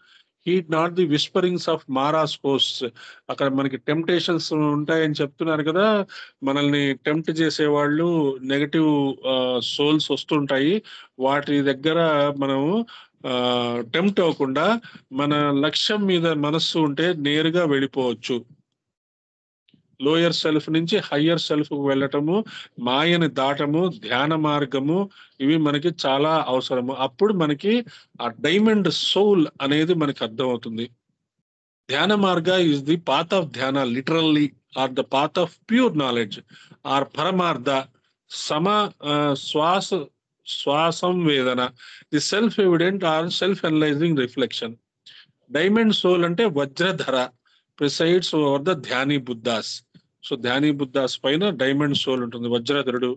Heed not the whisperings of Mara's hosts. అక్కడ మనకి టెంప్టేషన్స్ ఉంటాయని చెప్తున్నారు కదా. మనల్ని టెంప్ట్ చేసేవాళ్ళు, నెగటివ్ సోల్స్ వస్తుంటాయి. వాటి దగ్గర మనము టెంప్ట్ అవ్వకుండా మన లక్ష్యం మీద మనస్సు ఉంటే నేరుగా వెళ్ళిపోవచ్చు. లోయర్ సెల్ఫ్ నుంచి హయ్యర్ సెల్ఫ్ కు వెళ్ళటము, మాయని దాటము, ధ్యాన మార్గము, ఇవి మనకి చాలా అవసరము. అప్పుడు మనకి ఆ డైమండ్ సోల్ అనేది మనకి అర్థమవుతుంది. ధ్యాన మార్గ ఇస్ ది పాత్ ఆఫ్ ధ్యాన, literally, or the path of pure knowledge, or పరమార్థ సమ శ్వాస శ్వాసంవేదన, the self evident or self analysing reflection. Diamond soul అంటే వజ్రధర ప్రిసైడ్స్ ఓవర్ ద ధ్యాని బుద్ధాస్. సో ధ్యాని బుద్ధాస్ పైన డైమండ్ సోల్ ఉంటుంది, వజ్రధరుడు.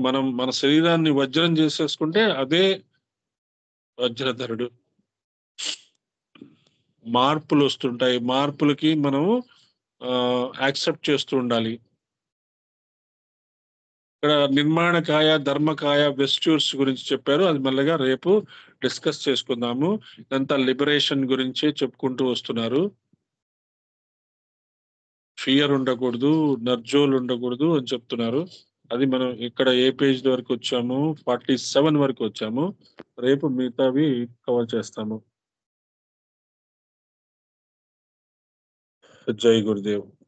మనం మన శరీరాన్ని వజ్రం చేసేసుకుంటే అదే వజ్రధరుడు. మార్పులు వస్తుంటాయి, మార్పులకి మనము యాక్సెప్ట్ చేస్తూ ఉండాలి. ఇక్కడ నిర్మాణకాయ, ధర్మకాయ, వెస్ట్యూర్స్ గురించి చెప్పారు. అది మెల్లగా రేపు డిస్కస్ చేసుకుందాము. ఇదంతా లిబరేషన్ గురించే చెప్పుకుంటూ వస్తున్నారు. ఫియర్ ఉండకూడదు, నర్జోల్ ఉండకూడదు అని చెప్తున్నారు. అది మనం ఇక్కడ ఏ పేజ్ వరకు వచ్చాము? 47 వరకు వచ్చాము. రేపు మిగతావి కవర్ చేస్తాము. జై గురుదేవ్.